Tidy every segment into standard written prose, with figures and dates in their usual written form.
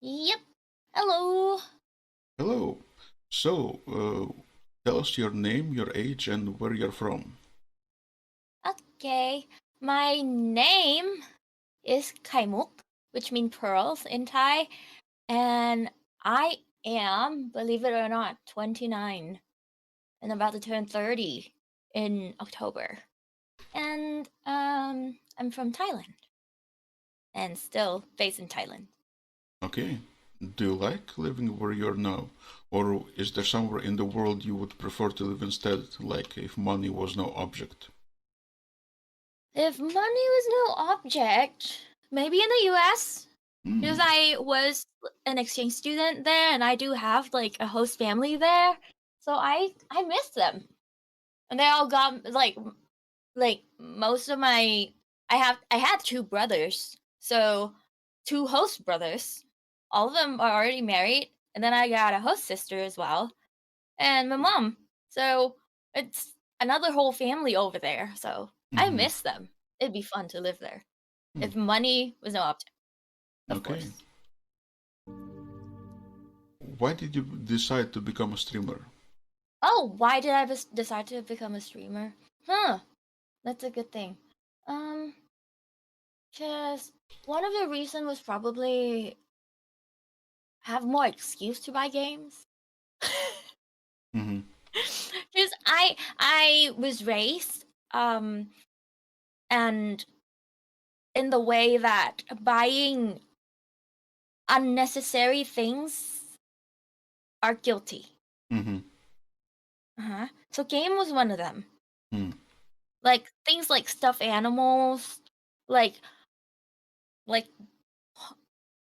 Yep. Hello. Hello. So, tell us your name, your age, and where you're from. Okay. My name is Kaimook, which means pearls in Thai, and I am, believe it or not, 29 and about to turn 30 in October. And I'm from Thailand and still based in Thailand. Okay. Do you like living where you're now? Or is there somewhere in the world you would prefer to live instead, like if money was no object? If money was no object, maybe in the US, because Hmm. I was an exchange student there and I do have like a host family there. So I miss them. And they all got like most of my I had two brothers. So two host brothers. All of them are already married, and then I got a host sister as well, and my mom. So it's another whole family over there. So I Mm-hmm. miss them. It'd be fun to live there Hmm. if money was no object, of Okay. course. Why did you decide to become a streamer? Oh, why did I decide to become a streamer? Huh, that's a good thing. Um, cause one of the reasons was probably have more excuse to buy games. Mm-hmm. Cause I was raised and in the way that buying unnecessary things are guilty. Mm-hmm. Uh-huh. So game was one of them. Hmm. Like things like stuffed animals, like like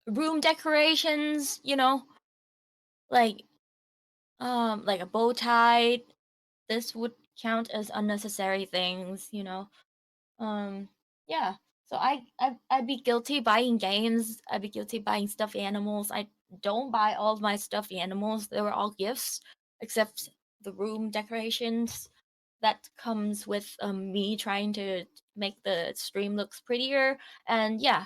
room decorations, like like a bow tie. This would count as unnecessary things. Um yeah. So I'd be guilty buying games. I'd be guilty buying stuffed animals. I don't buy all of my stuffed animals. They were all gifts except the room decorations. That comes with me trying to make the stream looks prettier. And yeah,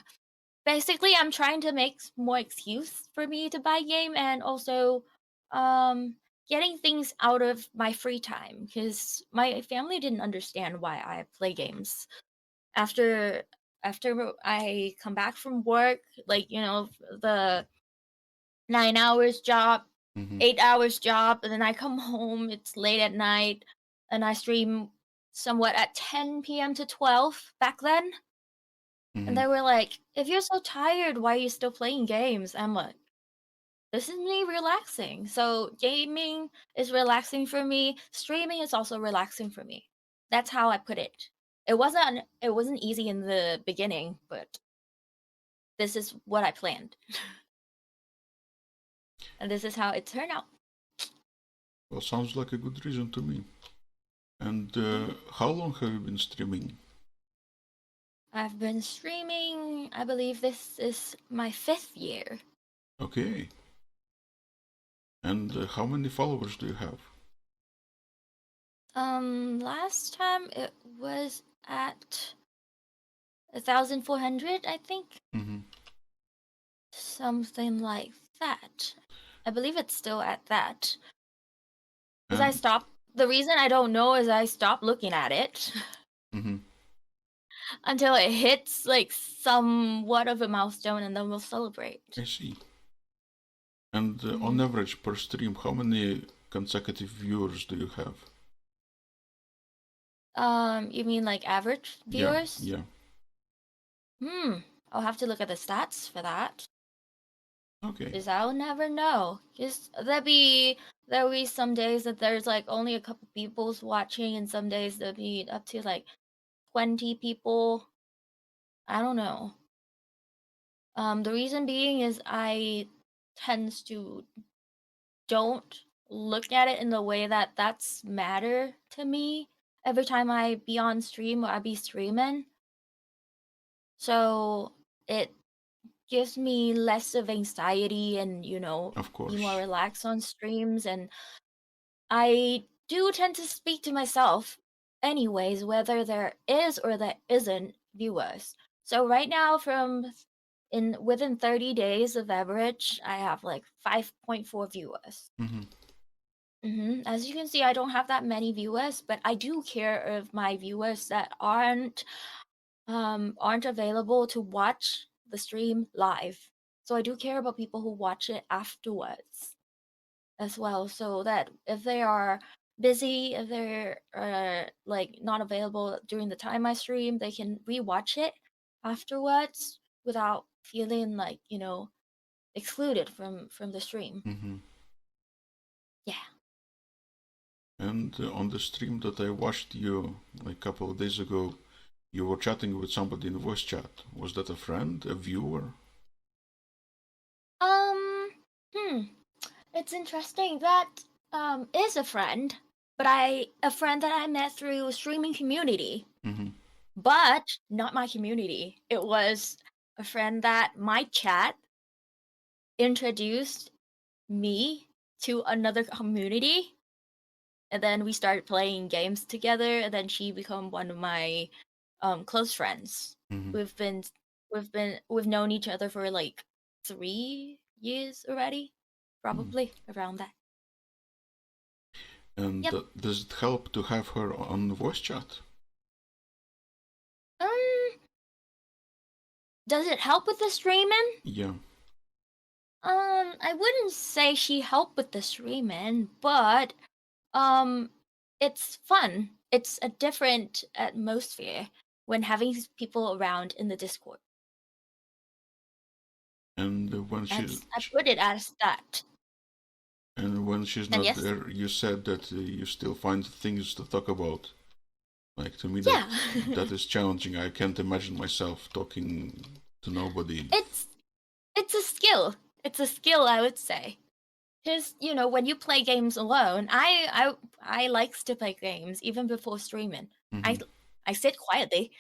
basically I'm trying to make more excuse for me to buy game, and also um getting things out of my free time because my family didn't understand why I play games after I come back from work, like the 9 hours job, Mm-hmm. 8 hours job, and then I come home, it's late at night, and I stream somewhat at 10 p.m. to 12 back then. And Mm-hmm. they were like, if you're so tired, why are you still playing games? I'm like, this is me relaxing. So gaming is relaxing for me. Streaming is also relaxing for me. That's how I put it. It wasn't easy in the beginning, but this is what I planned. And this is how it turned out. Well, sounds like a good reason to me. And Mhm. how long have you been streaming? I've been streaming, I believe this is my 5th year. Okay. And how many followers do you have? Last time it was at 1,400, I think. Mm-hmm. Something like that. I believe it's still at that. Because I And stopped. The reason I don't know is I stopped looking at it mm-hmm. until it hits like somewhat of a milestone, and then we'll celebrate. I see. And Hmm. on average per stream, how many consecutive viewers do you have? You mean like average Yeah, viewers? yeah. Hmm. I'll have to look at the stats for that. Okay. Because I'll never know. Because there'll be some days that there's like only a couple people's watching, and some days there'll be up to like 20 people. I don't know. The reason being is I tends to don't look at it in the way that that's matter to me every time I be on stream or I be streaming. So it gives me less of anxiety and Of be more course. relaxed on streams, and I do tend to speak to myself anyways, whether there is or there isn't viewers. So right now from in within 30 days of average, I have like 5.4 viewers. Mm-hmm. As you can see, I don't have that many viewers, but I do care of my viewers that aren't available to watch the stream live. So I do care about people who watch it afterwards as well, so that if they are busy, if they're like not available during the time I stream, they can rewatch it afterwards without feeling like, excluded from the stream. Mm-hmm. Yeah. And on the stream that I watched you like a couple of days ago, you were chatting with somebody in voice chat. Was that a friend, a viewer? Um, hmm. It's interesting. That is a friend, but a friend that I met through streaming community, Mm-hmm. but not my community. It was a friend that my chat introduced me to another community, and then we started playing games together, and then she became one of my close friends. Mm-hmm. We've known each other for like 3 years already, Mm. probably around that. And Yep. does it help to have her on voice chat? Um, does it help with the streaming? Yeah. I wouldn't say she helped with the streaming, but um, it's fun. It's a different atmosphere when having people around in the Discord. And when I put it as that. she's And not yes, there, you said that you still find things to talk about. Like to me, yeah, that is challenging. I can't imagine myself talking to nobody. it's it's a skill. It's a skill, I would say. Because when you play games alone, I likes to play games even before streaming. Mm-hmm. I I sit quietly.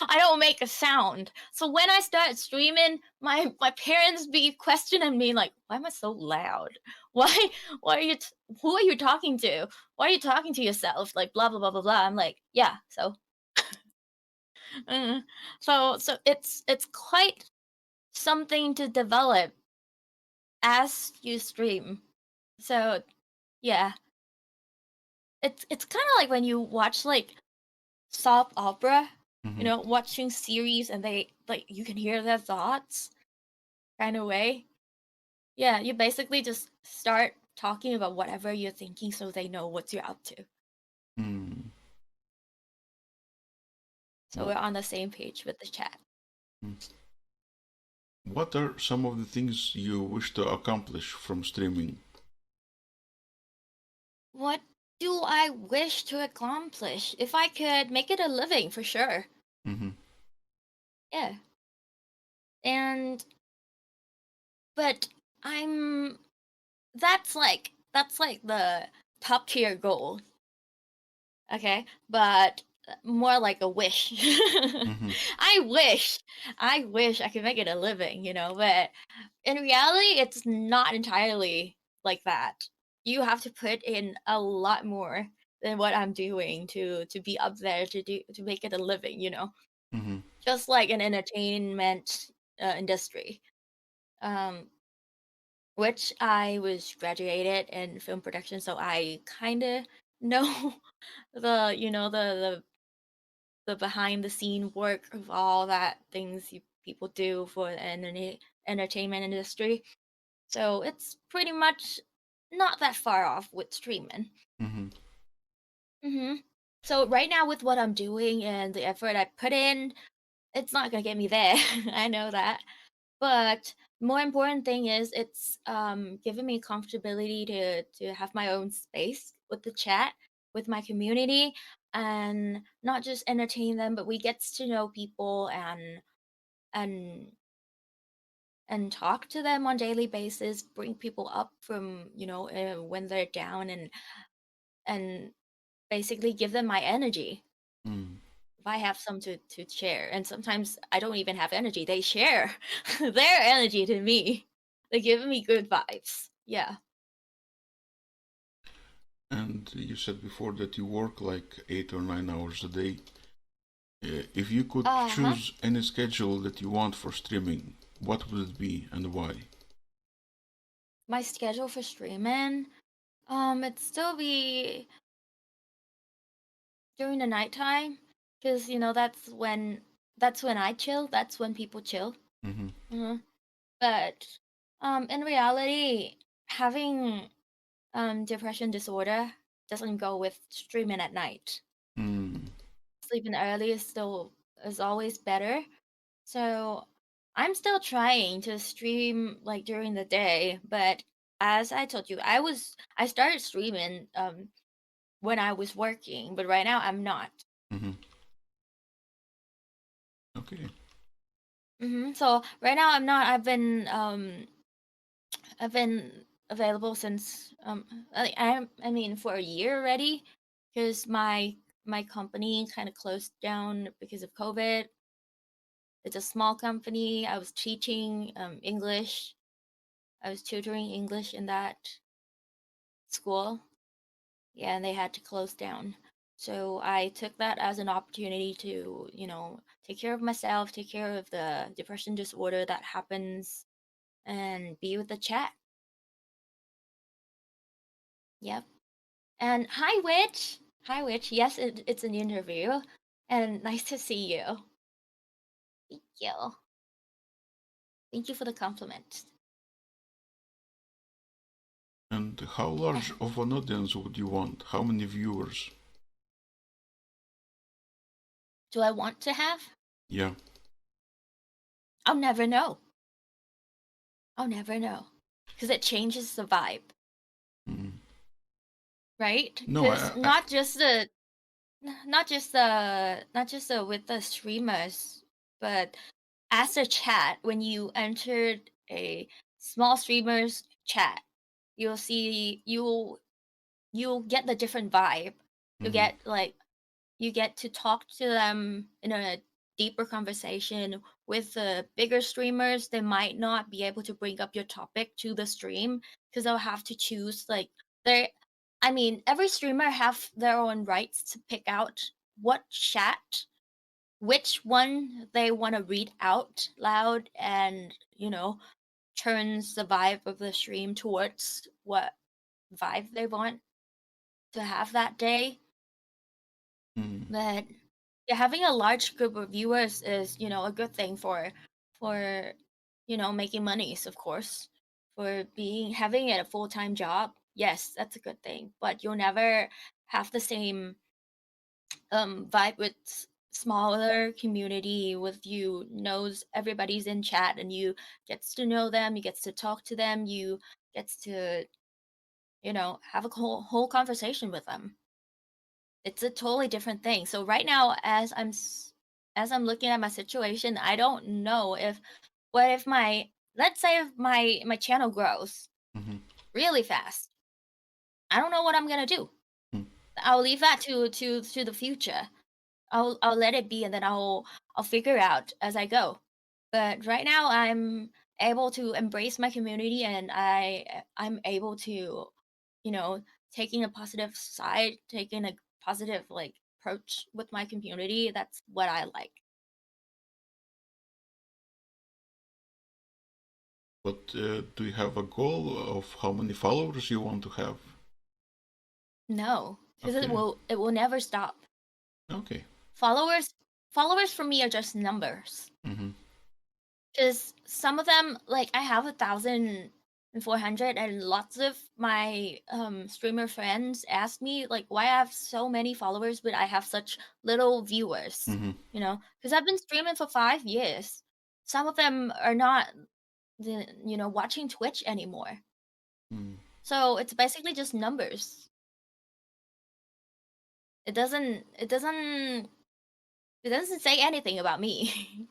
I don't make a sound. So when I start streaming, my parents be questioning me like, "Why am I so loud? Why are you who are you talking to? Why are you talking to yourself? Like blah blah blah blah blah." I'm like, "Yeah, so mm. so it's quite something to develop as you stream." So yeah, it's kind of like when you watch like soap opera, Mm-hmm. watching series and they like you can hear their thoughts kind of way. Yeah, you basically just start talking about whatever you're thinking so they know what you're up to. Mm. So we're on the same page with the chat. What are some of the things you wish to accomplish from streaming? What do I wish to accomplish? If I could make it a living, for sure. Mm-hmm. Yeah. And but I'm that's like the top tier goal. Okay? But more like a wish. Mm-hmm. I wish I could make it a living, but in reality it's not entirely like that. You have to put in a lot more than what I'm doing to be up there to make it a living, Mm-hmm. just like an entertainment industry, um which I was graduated in film production, so I kind of know the behind the scene work of all that things people do for the entertainment industry. So it's pretty much not that far off with streaming. Mm-hmm. hmm So right now with what I'm doing and the effort I put in, it's not gonna get me there. I know that. But more important thing is it's giving me comfortability to have my own space with the chat, with my community, and not just entertain them, but we gets to know people and and talk to them on daily basis, bring people up from when they're down and basically give them my energy Mm. if I have some to share. And sometimes I don't even have energy. They share their energy to me. They give me good vibes. Yeah. And you said before that you work like 8 or 9 hours a day. If you could Uh-huh. choose any schedule that you want for streaming, what would it be and why? My schedule for streaming, it'd still be during the nighttime, because that's when I chill. That's when people chill. Mm-hmm. hmm But in reality, having depression disorder doesn't go with streaming at night. Mm. Sleeping early is always better. So I'm still trying to stream like during the day, but as I told you, I started streaming when I was working, but right now I'm not. Mm-hmm. Okay. So right now I'm not. I've been available since I mean for a year already, because my company kind of closed down because of COVID. It's a small company. I was teaching English. I was tutoring English in that school. Yeah, and they had to close down. So I took that as an opportunity to, take care of myself, take care of the depression disorder that happens, and be with the chat. Yep. And hi, Witch. Hi, Witch. Yes, it's an interview, and nice to see you. Thank you. Thank you for the compliment. And how large of an audience would you want? How many viewers? Do I want to have? Yeah. I'll never know. I'll never know, because it changes the vibe, Mm. right? No, Because not just the with the streamers, but as a chat, when you entered a small streamers chat, you'll see you'll get the different vibe. You mm-hmm. get like you get to talk to them in a deeper conversation. With the bigger streamers, they might not be able to bring up your topic to the stream, because they'll have to choose like they I mean, every streamer have their own rights to pick out what chat, which one they want to read out loud, and turns the vibe of the stream towards what vibe they want to have that day. Mm. But yeah, having a large group of viewers is, a good thing for making monies, of course. For being having it a full-time job, yes, that's a good thing. But you'll never have the same vibe with smaller community, with you knows everybody's in chat, and you gets to know them, you gets to talk to them, you gets to have a whole conversation with them. It's a totally different thing. So right now, as I'm looking at my situation, I don't know if what if my let's say if my channel grows Mm-hmm. really fast. I don't know what I'm gonna do. Mm. I'll leave that to the future. I'll let it be, and then I'll figure out as I go. But right now I'm able to embrace my community, and I'm able to, you know, taking a positive side, taking a positive like approach with my community. That's what I like. But do you have a goal of how many followers you want to have? No, because it Okay. will it will never stop. Okay. Followers for me are just numbers. Mm-hmm. Because some of them, like I have 1,400, and lots of my streamer friends ask me like why I have so many followers but I have such little viewers. Mm-hmm. Because I've been streaming for 5 years. Some of them are not watching Twitch anymore. Mm. So it's basically just numbers. It doesn't say anything about me.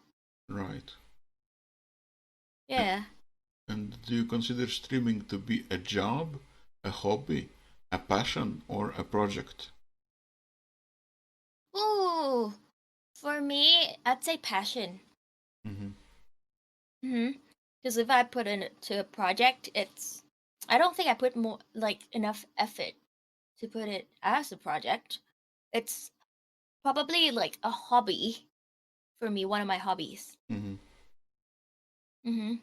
Right. Yeah. And do you consider streaming to be a job, a hobby, a passion, or a project? Ooh, for me, I'd say passion. Mm-hmm. Because if I put into a project, I don't think I put more like enough effort to put it as a project. It's probably like a hobby for me, one of my hobbies. Mm-hmm. Hmm.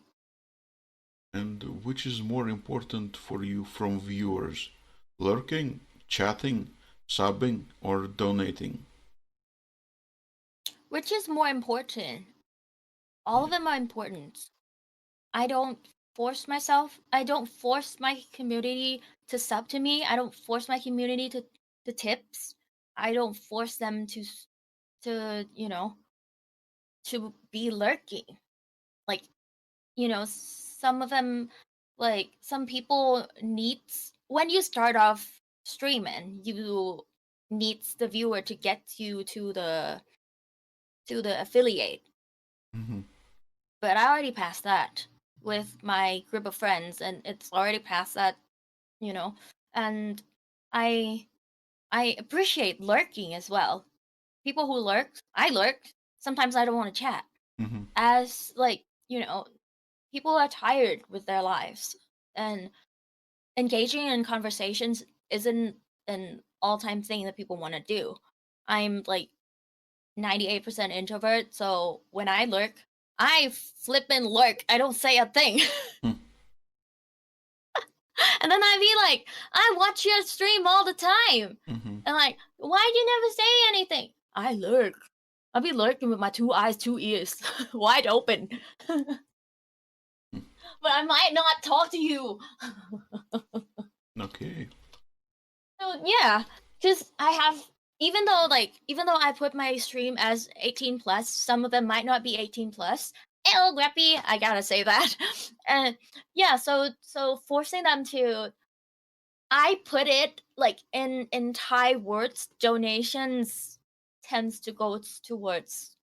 And which is more important for you from viewers? Lurking, chatting, subbing, or donating? Which is more important? All of them are important. I don't force myself. I don't force my community to sub to me. I don't force my community to tips. I don't force them to to be lurking. Like, some of them, like some people needs when you start off streaming, you needs the viewer to get you to the affiliate. Mm-hmm. But I already passed that with my group of friends, and it's already past that, you know. And I I appreciate lurking as well. People who lurk, I lurk. Sometimes I don't want to chat. Mm-hmm. As like, people are tired with their lives, and engaging in conversations isn't an all-time thing that people want to do. I'm like 98% introvert, so when I lurk, I flippin' lurk. I don't say a thing. And then I'd be like, I watch your stream all the time. Mm-hmm. And like, why do you never say anything? I lurk. I'll be lurking with my two eyes, two ears wide open. But I might not talk to you. Okay. So yeah, because I have, even though I put my stream as 18 plus, some of them might not be 18 plus. Oh, Greppy, I gotta say that. And yeah, so forcing them to, I put it like in Thai words, donations tends to go towards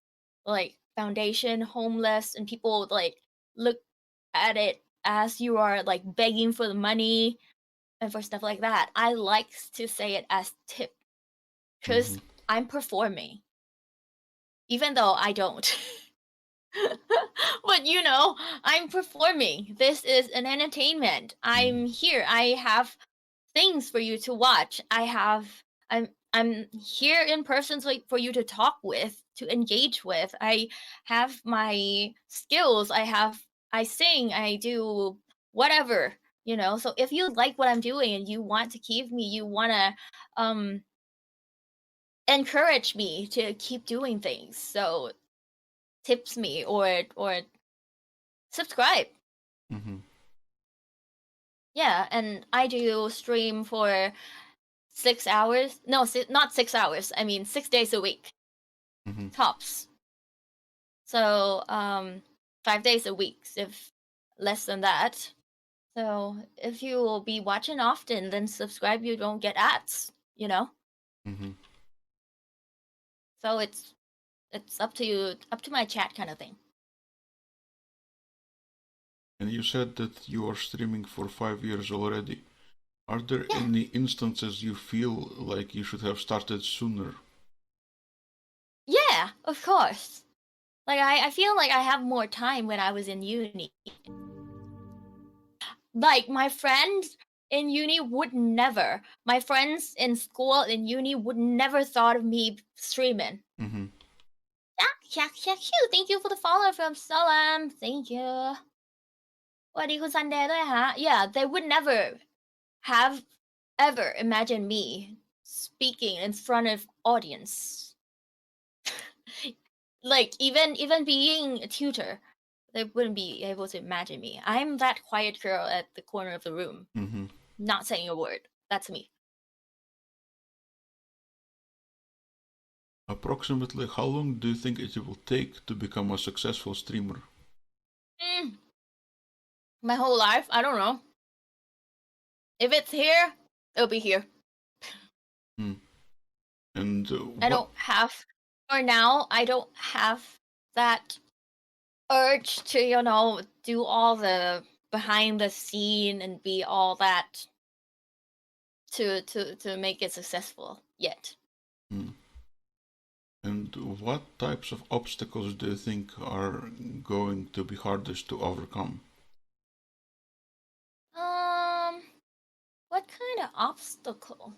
like foundation, homeless, and people like look at it as you are like begging for the money and for stuff like that. I like to say it as tip Mm-hmm. because I'm performing, even though I don't. But I'm performing. This is an entertainment. Mm-hmm. I'm here. I have things for you to watch. I'm here in person for you to talk with, to engage with. I have my skills. I sing, I do whatever, So if you like what I'm doing and you want to keep me, you want to um encourage me to keep doing things. So tips me or subscribe. Mm-hmm. Yeah, and I do stream for 6 hours. No, not 6 hours. I mean 6 days a week Mm-hmm. tops. So 5 days a week, if less than that. So if you will be watching often, then subscribe. You don't get ads. Mm-hmm. So it's up to you, up to my chat kind of thing. And you said that you are streaming for 5 years already. Are there Yeah, any instances you feel like you should have started sooner? yeah, of course. Like I feel like I have more time when I was in uni. Like my friends in uni would never. My friends in school in uni would never thought of me streaming. Mm-hmm. Ah, yeah, yeah, yeah. Thank you for the follow from Solam. Thank you. สวัสดีคุณ Sunday ด้วยฮะ Yeah, they would never have ever imagined me speaking in front of audience. Like even being a tutor, they wouldn't be able to imagine me. I'm that quiet girl at the corner of the room, Mm-hmm. not saying a word. That's me. Approximately how long do you think it will take to become a successful streamer? Mm, my whole life, I don't know. If it's here, it'll be here. Hmm. And I what? don't have, for now, I don't have that urge to, do all the behind the scene and be all that to make it successful yet. Hmm. And what types of obstacles do you think are going to be hardest to overcome? Um, what kind of obstacle?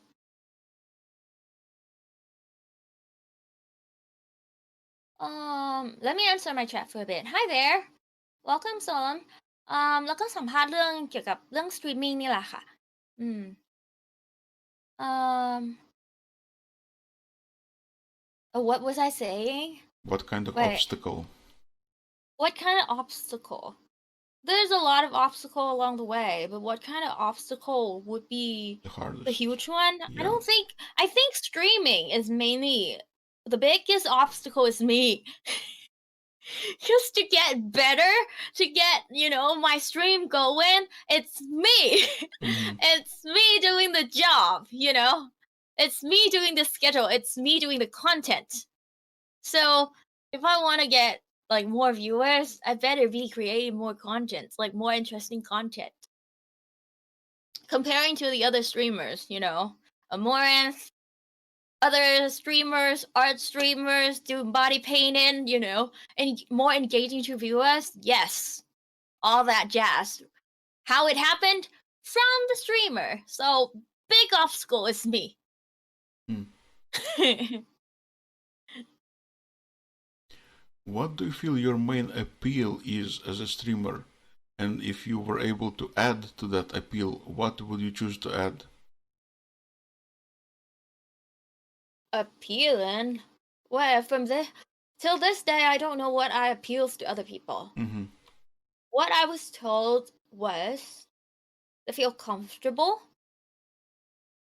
Let me answer my chat for a bit. Hi there. Welcome, Solemn. แล้วก็สัมภาษณ์เรื่องเกี่ยวกับเรื่อง streaming นี่แหละค่ะอืมเอ่อ what was I saying? What kind of Wait, obstacle? what kind of obstacle? There's a lot of obstacle along the way, but what kind of obstacle would be The the hardest. huge one? Yeah. I think streaming is mainly the biggest obstacle is me. Just to get better, to get, my stream going, it's me. Mm-hmm. It's me doing the job, It's me doing the schedule, it's me doing the content. So if I want to get like more viewers, I better be creating more content, like more interesting content. Comparing to the other streamers, Amorant, other streamers, art streamers, doing body painting, and more engaging to viewers. Yes, all that jazz. How it happened? From the streamer. So big obstacle is me. Mm. What do you feel your main appeal is as a streamer? And if you were able to add to that appeal, what would you choose to add? Appealing? Well, from this till this day, I don't know what I appeals to other people. Mm-hmm. What I was told was they feel comfortable.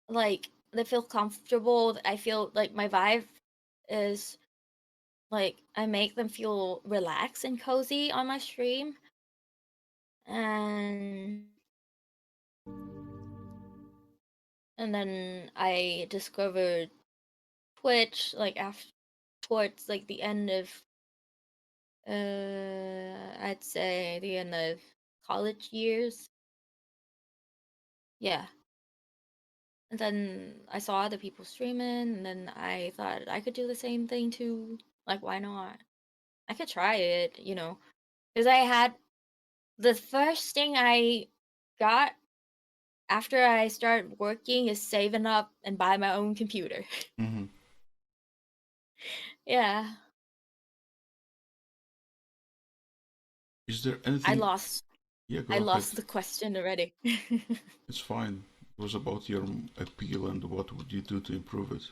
Like they feel comfortable. I feel like my vibe is like I make them feel relaxed and cozy on my stream. And then I discovered Twitch like after towards like the end of I'd say the end of college years. Yeah. And then I saw other people streaming, and then I thought I could do the same thing too. Like, why not? I could try it, because I had the first thing I got after I started working is saving up and buy my own computer. Mm-hmm. Yeah. Is there I anything? lost. Yeah, I go ahead. lost the question already. It's fine. It was about your appeal and what would you do to improve it?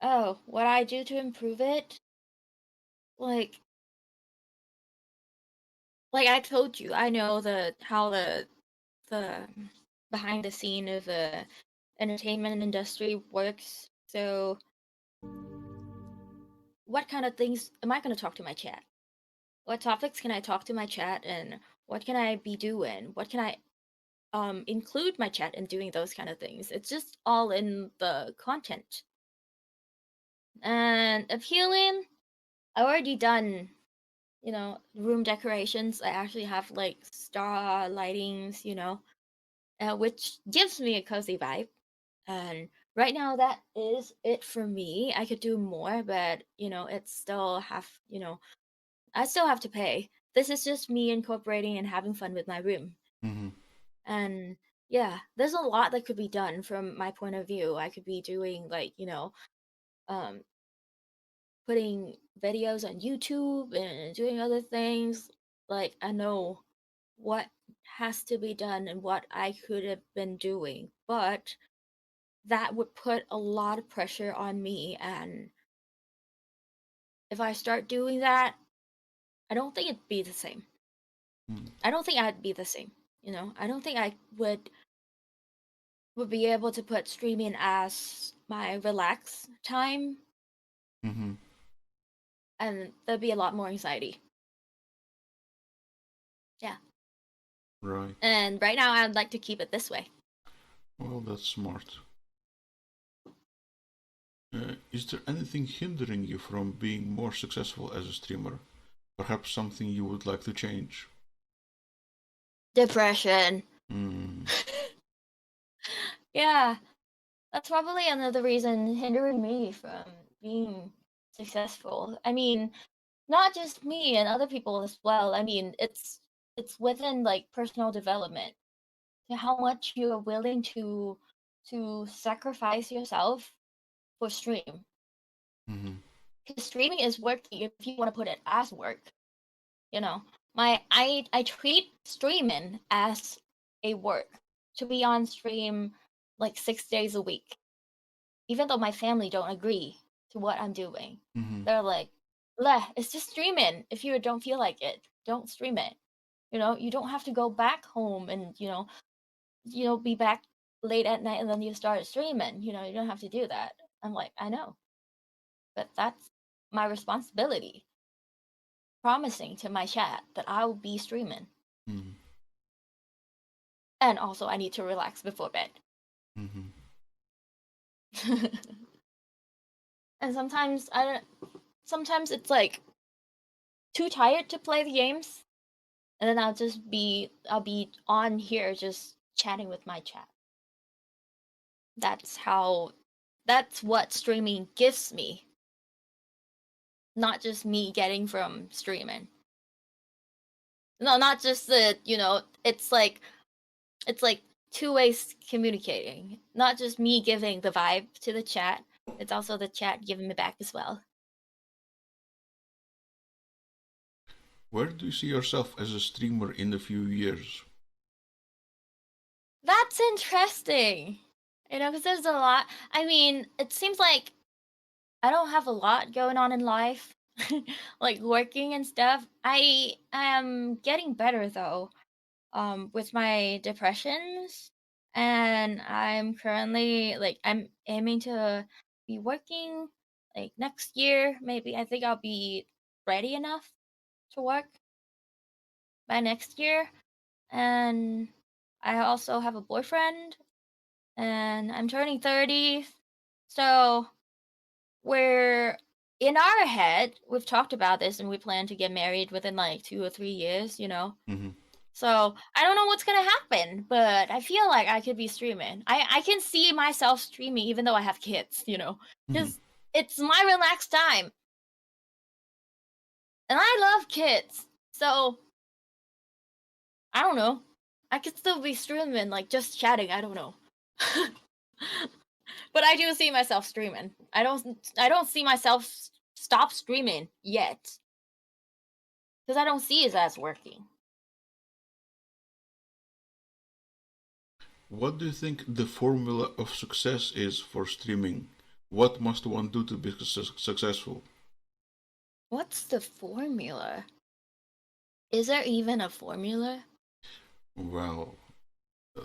Oh, what I do to improve it? Like, I told you, I know how the behind the scene of the entertainment industry works. So, what kind of things am I going to talk to my chat? What topics can I talk to my chat, and what can I be doing? What can I include my chat in doing those kind of things? It's just all in the content. And appealing, I already done, room decorations. I actually have like star lightings, which gives me a cozy vibe. And right now, that is it for me. I could do more, but it's still I still have to pay. This is just me incorporating and having fun with my room. Mm-hmm. And yeah, there's a lot that could be done from my point of view. I could be doing like, um, putting videos on YouTube and doing other things. Like I know what has to be done and what I could have been doing, but that would put a lot of pressure on me. And if I start doing that, I don't think it'd be the same. Mm-hmm. I don't think I'd be the same. I don't think I would be able to put streaming as my relax time, Mm-hmm. and there'd be a lot more anxiety. Yeah. Right. And right now I'd like to keep it this way. Well, that's smart. Is there anything hindering you from being more successful as a streamer? Perhaps something you would like to change? Depression. Mm. Yeah. That's probably another reason hindering me from being successful. I mean, not just me and other people as well. I mean, it's within like personal development. How much you're willing to sacrifice yourself for stream. Mm-hmm. because streaming is working if you want to put it as work. You know, I treat streaming as a work, to be on stream like 6 days a week, even though my family don't agree to what I'm doing. Mm-hmm. They're like, "Leh, it's just streaming. If you don't feel like it, don't stream it. You don't have to go back home and be back late at night and then you start streaming. You don't have to do that." I'm like, I know, but that's my responsibility. Promising to my chat that I will be streaming. Mm-hmm. And also, I need to relax before bed. Mm-hmm. And sometimes it's like too tired to play the games, and then I'll be on here just chatting with my chat. That's what streaming gives me, not just me getting from streaming. No, not just it's like two ways communicating. Not just me giving the vibe to the chat, it's also the chat giving me back as well. Where do you see yourself as a streamer in a few years? That's interesting. Because there's a lot. I mean, it seems like I don't have a lot going on in life, like working and stuff. I am getting better though, with my depressions, and I'm currently like I'm aiming to be working like next year. Maybe I think I'll be ready enough to work by next year, and I also have a boyfriend, and I'm turning 30. So we're in our head, we've talked about this and we plan to get married within like 2 or 3 years. Mm-hmm. So I don't know what's gonna happen, but I feel like I could be streaming. I can see myself streaming even though I have kids, Mm-hmm. because it's my relaxed time. And I love kids. So I don't know. I could still be streaming, like just chatting, I don't know. But I do see myself streaming. I don't see myself stop streaming yet. Because I don't see it as working. What do you think the formula of success is for streaming? What must one do to be successful? What's the formula? Is there even a formula? Well,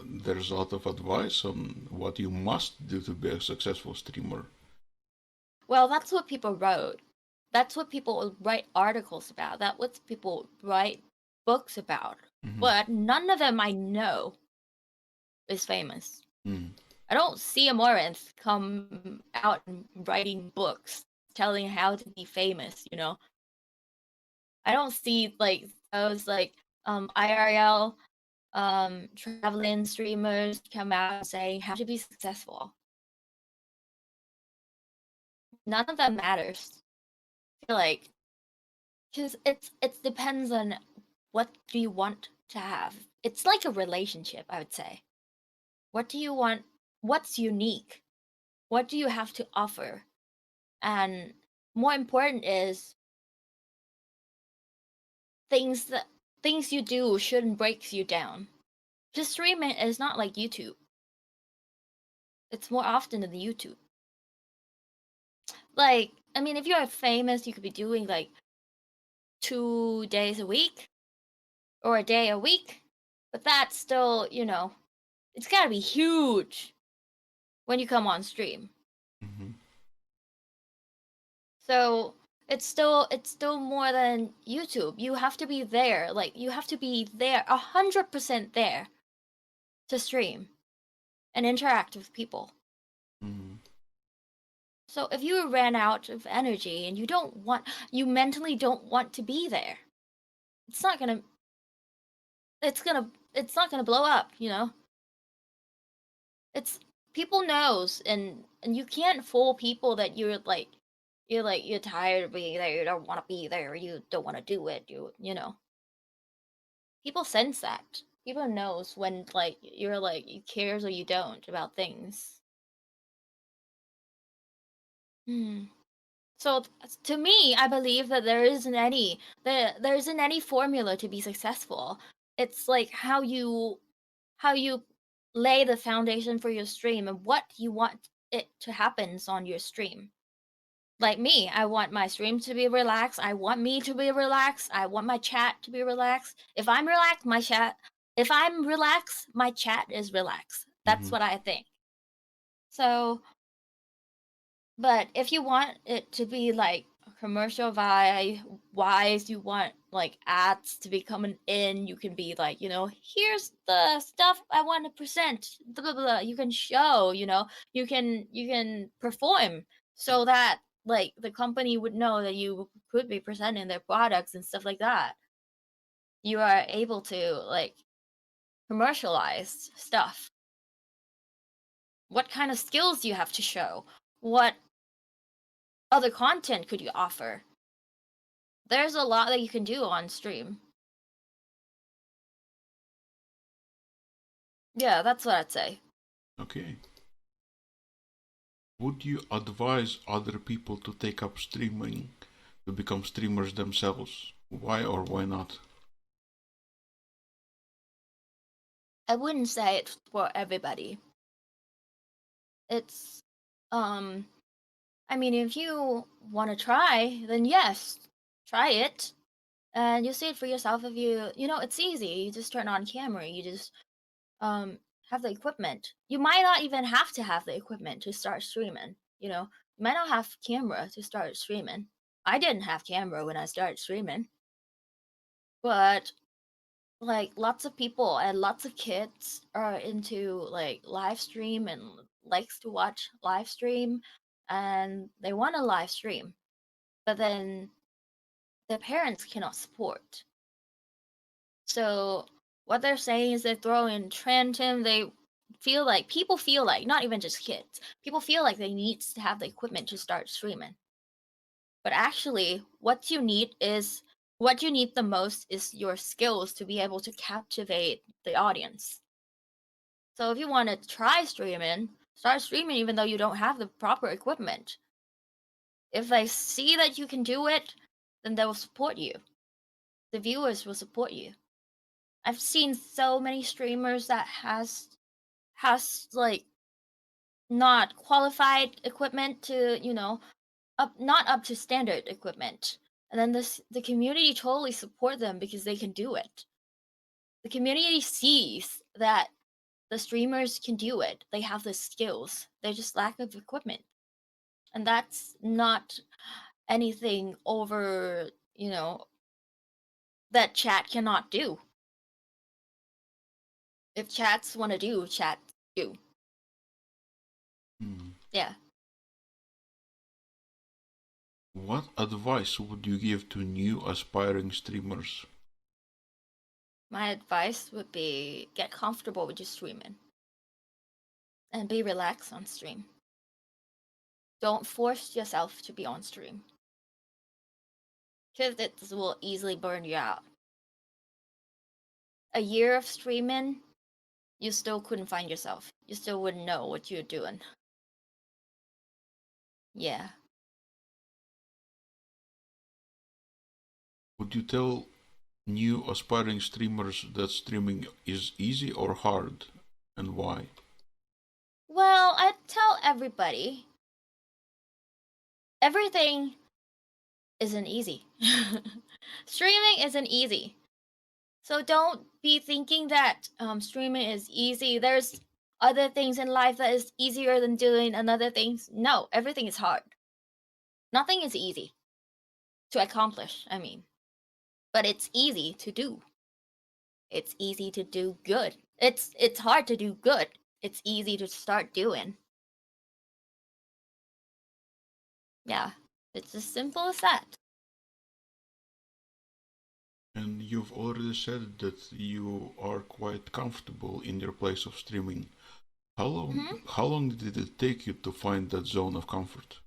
there's a lot of advice on what you must do to be a successful streamer. Well, that's what people wrote. That's what people write articles about. That's what people write books about. Mm-hmm. But none of them I know is famous. Mm-hmm. I don't see Amaranth come out and writing books telling how to be famous. I don't see like those like IRL traveling streamers come out saying how to be successful. None of that matters. I feel like because it depends on what do you want to have. It's like a relationship, I would say. What do you want? What's unique? What do you have to offer? And more important is things you do shouldn't break you down. Just streaming is not like YouTube. It's more often than the YouTube. Like, I mean, if you're famous, you could be doing like 2 days a week or a day a week, but that's still, it's gotta be huge when you come on stream. Mm-hmm. So it's still more than YouTube. You have to be there. Like you have to be there 100% there to stream and interact with people. Mm-hmm. So if you ran out of energy and you mentally don't want to be there, it's not gonna it's not gonna blow up. It's people knows, and you can't fool people that you're tired of being there, you don't want to be there, you don't want to do it, you know. People sense that. People knows when like you're like you cares or you don't about things. Hmm. So to me, I believe that there isn't any formula to be successful. It's like how you lay the foundation for your stream and what you want it to happen on your stream. Like me, I want my stream to be relaxed. I want me to be relaxed. I want my chat to be relaxed. If I'm relaxed, my chat is relaxed. That's Mm-hmm. what I think. So, but if you want it to be like commercial wise, you want like ads to be coming in, you can be like, here's the stuff I want to present, blah blah blah. You can show, you can perform so that like the company would know that you could be presenting their products and stuff like that. You are able to like commercialize stuff. What kind of skills do you have to show? What other content could you offer? There's a lot that you can do on stream. Yeah, that's what I'd say. Okay. Would you advise other people to take up streaming, to become streamers themselves? Why or why not? I wouldn't say it's for everybody. It's, I mean, if you want to try, then yes, try it. And you'll see it for yourself if it's easy. You just turn on camera. You just, have the equipment. You might not even have to have the equipment to start streaming. You might not have camera to start streaming. I didn't have camera when I started streaming, but like lots of people and lots of kids are into like live stream and likes to watch live stream, and they want to live stream, but then their parents cannot support. So what they're saying is they throw in trend him. People feel like, not even just kids, people feel like they need to have the equipment to start streaming. But actually, what you need the most is your skills to be able to captivate the audience. So if you want to try streaming, start streaming even though you don't have the proper equipment. If they see that you can do it, then they will support you. The viewers will support you. I've seen so many streamers that has like not qualified equipment to, not up to standard equipment. And then the community totally support them because they can do it. The community sees that the streamers can do it. They have the skills. They just lack of equipment. And that's not anything over, that chat cannot do. If chats want to do, chat do. Hmm. Yeah. What advice would you give to new aspiring streamers? My advice would be get comfortable with your streaming and be relaxed on stream. Don't force yourself to be on stream because it will easily burn you out. A year of streaming, you still couldn't find yourself. You still wouldn't know what you're doing. Yeah. Would you tell new aspiring streamers that streaming is easy or hard, and why? Well, I tell everybody everything isn't easy. Streaming isn't easy. So don't be thinking that streaming is easy. There's other things in life that is easier than doing another things. No, everything is hard. Nothing is easy to accomplish, I mean. But it's easy to do. It's easy to do good. It's hard to do good. It's easy to start doing. Yeah. It's as simple as that. And you've already said that you are quite comfortable in your place of streaming. How long Mm-hmm. how long did it take you to find that zone of comfort?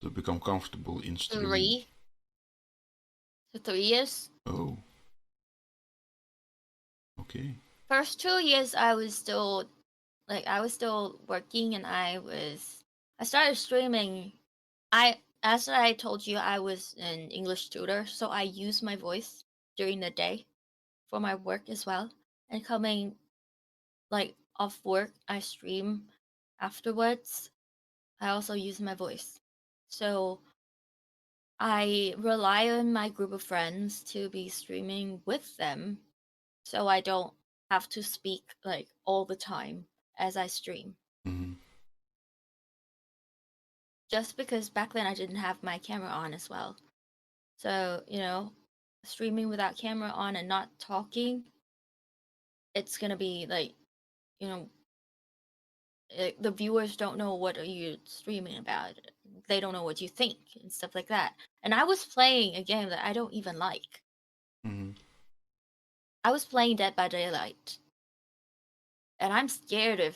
To become comfortable in streaming? 3 to 3 years. Oh, okay. First 2 years I was still working, and I was I started streaming. As I told you, I was an English tutor, so I use my voice during the day for my work as well. And coming like off work, I stream afterwards. I also use my voice. So I rely on my group of friends to be streaming with them so I don't have to speak like all the time as I stream. Mm-hmm. Just because back then I didn't have my camera on as well. So, streaming without camera on and not talking, it's gonna be like, you know, the viewers don't know what are you streaming about. They don't know what you think and stuff like that. And I was playing a game that I don't even like. Mm-hmm. I was playing Dead by Daylight, and I'm scared of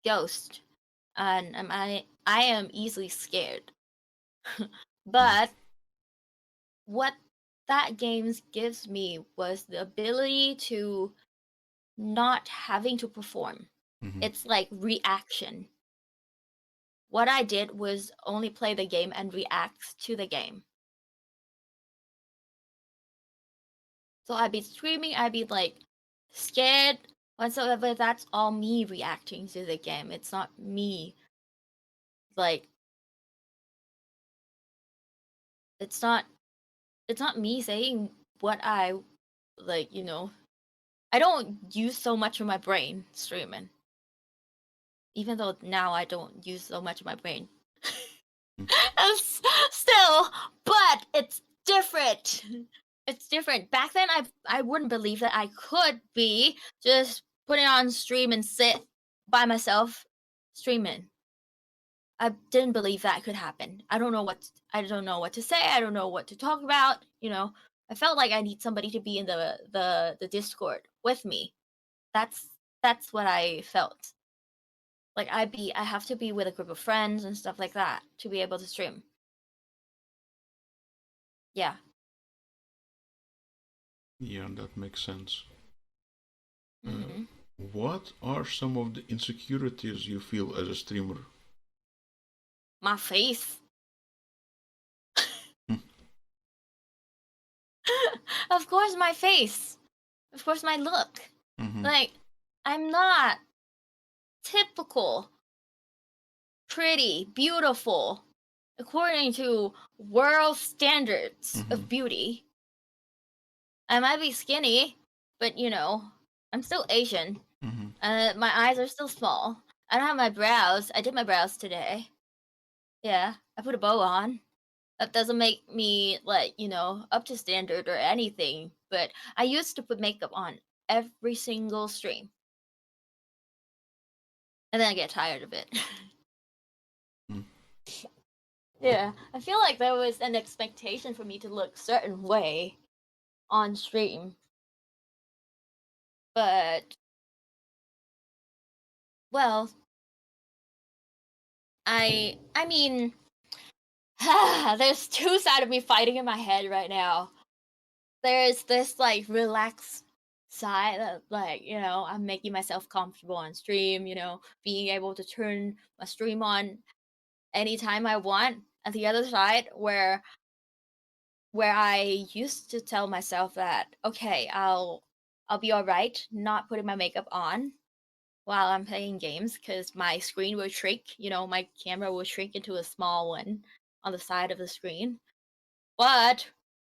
ghosts, and I am easily scared. But what that game gives me was the ability to not having to perform. Mm-hmm. It's like reaction. What I did was only play the game and react to the game. So I'd be screaming, I'd be like scared whatsoever. That's all me reacting to the game. It's not me like it's not it's not me saying what I like, I don't use so much of my brain streaming. Even though now I don't use so much of my brain. Still, but it's different. It's different. Back then, I wouldn't believe that I could be just putting on stream and sit by myself streaming. I didn't believe that could happen. I don't know what to say. I don't know what to talk about. I felt like I need somebody to be in the Discord with me. That's what I felt. Like I have to be with a group of friends and stuff like that to be able to stream. Yeah. Yeah, that makes sense. Hmm. What are some of the insecurities you feel as a streamer? My face. Hmm. Of course, my face. Of course, my look. Mm-hmm. Like, I'm not typical, pretty, beautiful, according to world standards Mm-hmm. of beauty. I might be skinny, but I'm still Asian. Mm-hmm. My eyes are still small. I don't have my brows. I did my brows today. Yeah, I put a bow on. That doesn't make me like, up to standard or anything, but I used to put makeup on every single stream. And then I get tired of it. Mm-hmm. Yeah, I feel like there was an expectation for me to look certain way on stream. But well, I mean, there's two sides of me fighting in my head right now. There's this like relaxed side that like I'm making myself comfortable on stream, being able to turn my stream on anytime I want. And the other side where I used to tell myself that okay, I'll be all right not putting my makeup on while I'm playing games because my screen will shrink, my camera will shrink into a small one on the side of the screen. But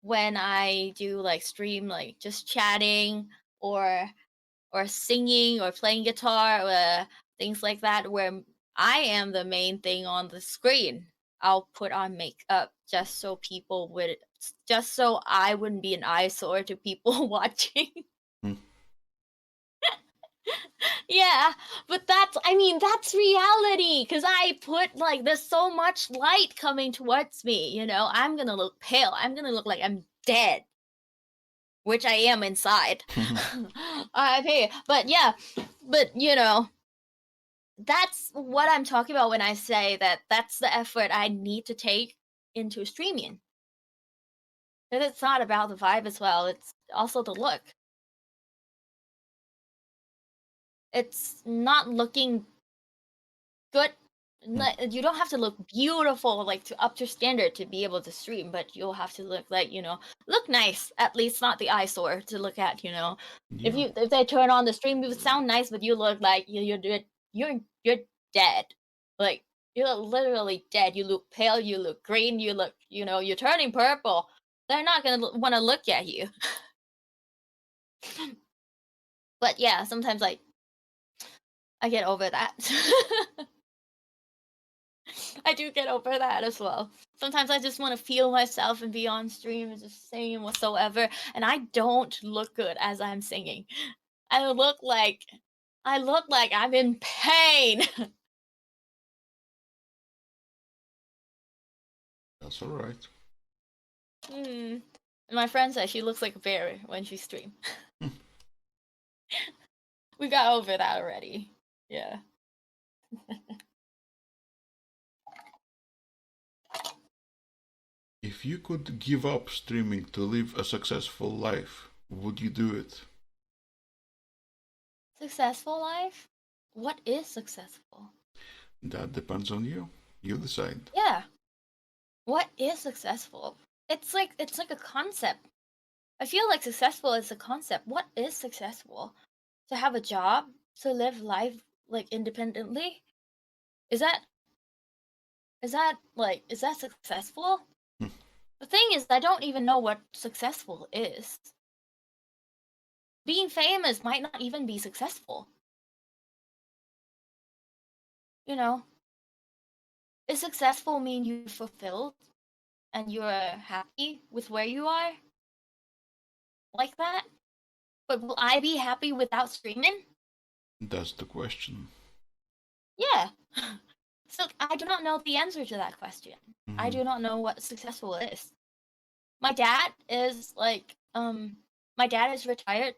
when I do like stream like just chatting or singing or playing guitar or things like that where I am the main thing on the screen, I'll put on makeup just so I wouldn't be an eyesore to people watching. Yeah, but that's reality because I put like there's so much light coming towards me, I'm gonna look pale. I'm gonna look like I'm dead, which I am inside. RIP. But yeah, but that's what I'm talking about when I say that that's the effort I need to take into streaming. Because it's not about the vibe as well, it's also the look. It's not looking good You don't have to look beautiful, like to up to standard to be able to stream, but you'll have to look like, look nice, at least not the eyesore to look at, If Yeah, they turn on the stream, you sound nice, but you look like you're dead. Like you're literally dead. You look pale, you look green, you look, you're turning purple. They're not gonna want to look at you. But yeah, sometimes like I get over that. I do get over that as well. Sometimes I just want to feel myself and be on stream and just singing whatsoever, and I don't look good as I'm singing. I look like I'm in pain. that's all right. And my friend says she looks like a bear when she streams. We got over that already. Yeah. If you could give up streaming to live a successful life, would you do it? Successful life? What is successful? That depends on you. You decide. Yeah. What is successful? It's like a concept. I feel like successful is a concept. What is successful? To have a job, to live life like independently? Is that is that successful? Hmm. The thing is, I don't even know what successful is. Being famous might not even be successful. You know, is successful mean you're fulfilled and you're happy with where you are? Like that? But will I be happy without streaming? That's the question. Yeah. So I do not know the answer to that question. I Mm-hmm. do not know what successful is. My dad is my dad is retired.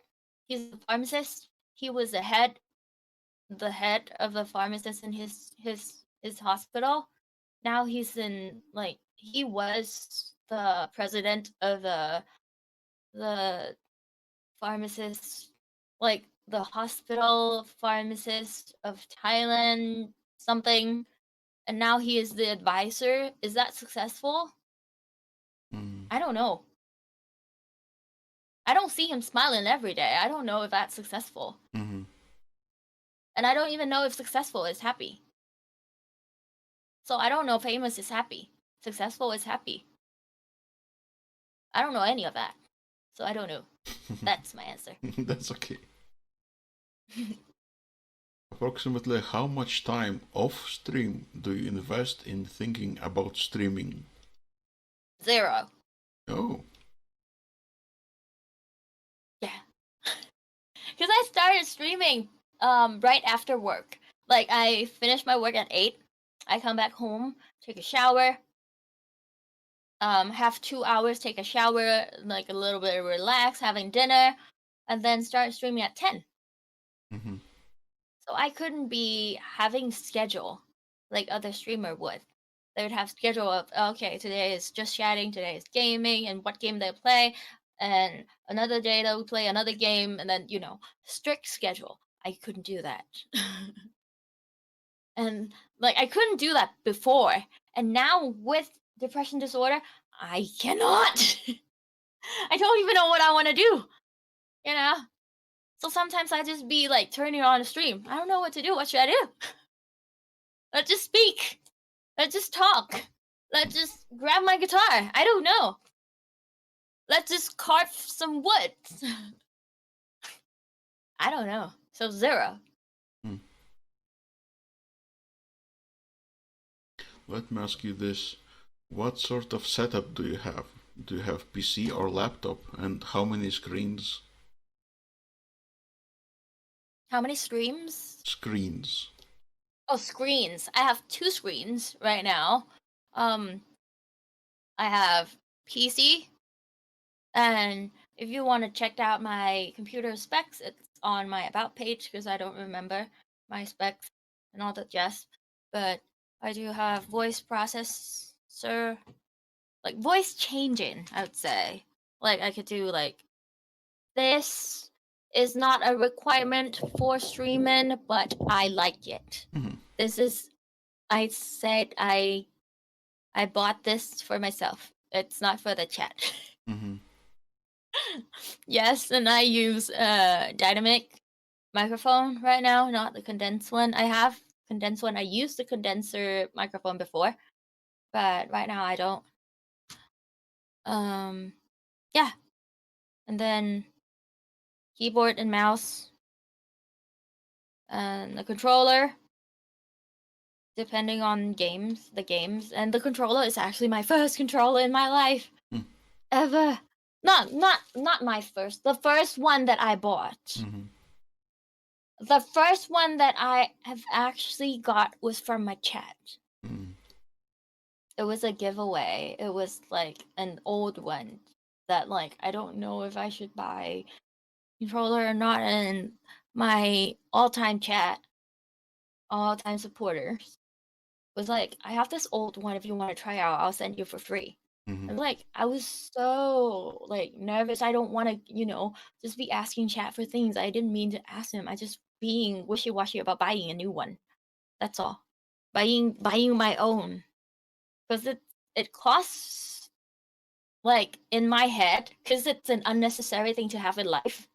He's a pharmacist. He was the head of a pharmacist in his hospital. Now he's in like he was the president of the pharmacist, like the hospital pharmacist of Thailand something, and now he is the advisor. Is that successful? Mm-hmm. I don't know. I don't see him smiling every day. I don't know if that's successful. Mm-hmm. And I don't even know if successful is happy. So I don't know if famous is happy. Successful is happy. I don't know any of that. So I don't know. That's my answer. That's okay. Approximately how much time off stream do you invest in thinking about streaming? 0. Oh. Yeah. Because I started streaming right after work. Like I finish my work at 8. I come back home, take a shower, have 2 hours, take a shower, like a little bit relax, having dinner, and then start streaming at 10. Mm-hmm. So I couldn't be having schedule like other streamer would. They would have schedule of okay, today is just chatting, today is gaming, and what game they play, and another day they'll play another game, and then strict schedule. I couldn't do that, and like I couldn't do that before, and now with depression disorder, I cannot. I don't even know what I want to do. You know. So sometimes I just be like turning on a stream. I don't know what to do. What should I do? Let's just speak. Let's just talk. Let's just grab my guitar. I don't know. Let's just carve some wood. I don't know. So 0. Hmm. Let me ask you this. What sort of setup do you have? Do you have PC or laptop? And how many screens? How many streams? Screens. Oh, screens. I have 2 screens right now. Um, I have PC, and if you want to check out my computer specs, it's on my about page because I don't remember my specs and all that jazz. But I do have voice processor, like voice changing, I would say. Like I could do like this is not a requirement for streaming, but I like it. Mm-hmm. This is I said I bought this for myself. It's not for the chat. Mm-hmm. Yes, and I use a dynamic microphone right now, not the condensed one. I have condensed one. I used the condenser microphone before, but right now I don't. Um, yeah, and then keyboard and mouse and the controller, depending on the games, and the controller is actually my first controller in my life ever. Not my first. The first one that I bought. Mm-hmm. The first one that I have actually got was from my chat. Mm-hmm. It was a giveaway. It was like an old one that like I don't know if I should buy controller or not, and my all-time chat, all-time supporters was like, I have this old one. If you want to try out, I'll send you for free. Mm-hmm. And like I was so like nervous. I don't want to, just be asking chat for things. I didn't mean to ask him. I just being wishy-washy about buying a new one. That's all. Buying my own. Because it costs like in my head, because it's an unnecessary thing to have in life.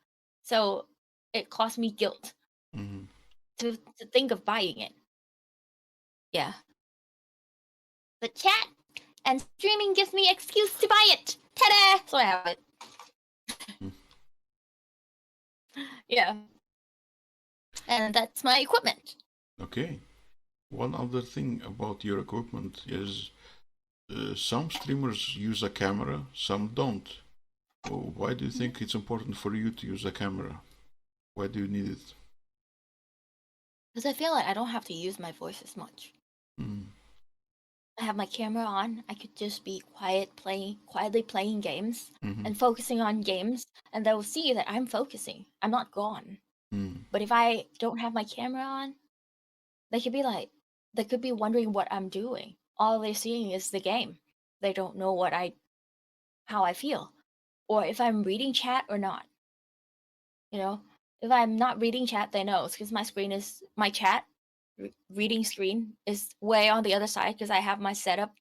So it cost me guilt Mm-hmm. to think of buying it. Yeah. But chat and streaming gives me excuse to buy it. Ta-da! So I have it. Yeah. And that's my equipment. Okay. One other thing about your equipment is some streamers use a camera, some don't. Why do you think it's important for you to use a camera? Why do you need it? Because I feel like I don't have to use my voice as much. Mm. I have my camera on. I could just be quietly playing games Mm-hmm. and focusing on games, and they'll see that I'm focusing. I'm not gone. Mm. But if I don't have my camera on, they could be like, they could be wondering what I'm doing. All they're seeing is the game. They don't know how I feel, or if I'm reading chat or not. You know, if I'm not reading chat, they know because my chat reading screen is way on the other side because I have my setup.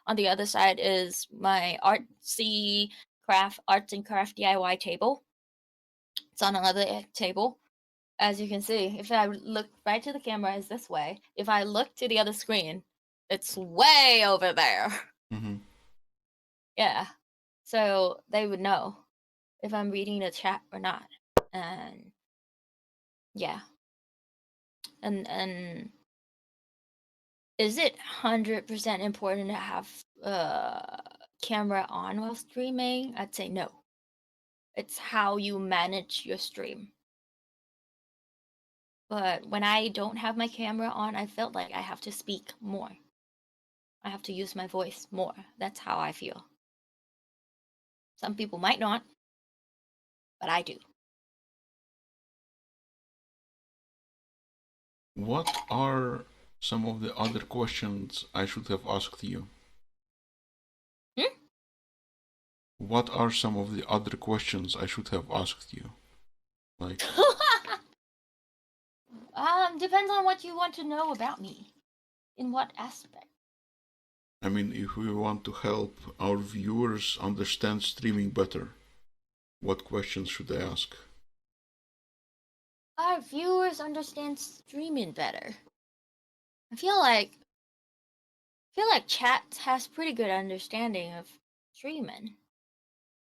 On the other side is my arts and craft DIY table. It's on another table. As you can see, if I look right to the camera, is this way. If I look to the other screen, it's way over there. Mm-hmm. Yeah. So they would know if I'm reading the chat or not. And yeah. And is it 100% important to have camera on while streaming? I'd say no. It's how you manage your stream. But when I don't have my camera on, I felt like I have to speak more. I have to use my voice more. That's how I feel. Some people might not, but I do. What are some of the other questions I should have asked you? Hmm? What are some of the other questions I should have asked you? Like, Depends on what you want to know about me. In what aspect? I mean, if we want to help our viewers understand streaming better, what questions should I ask? Our viewers understand streaming better. I feel like chat has pretty good understanding of streaming.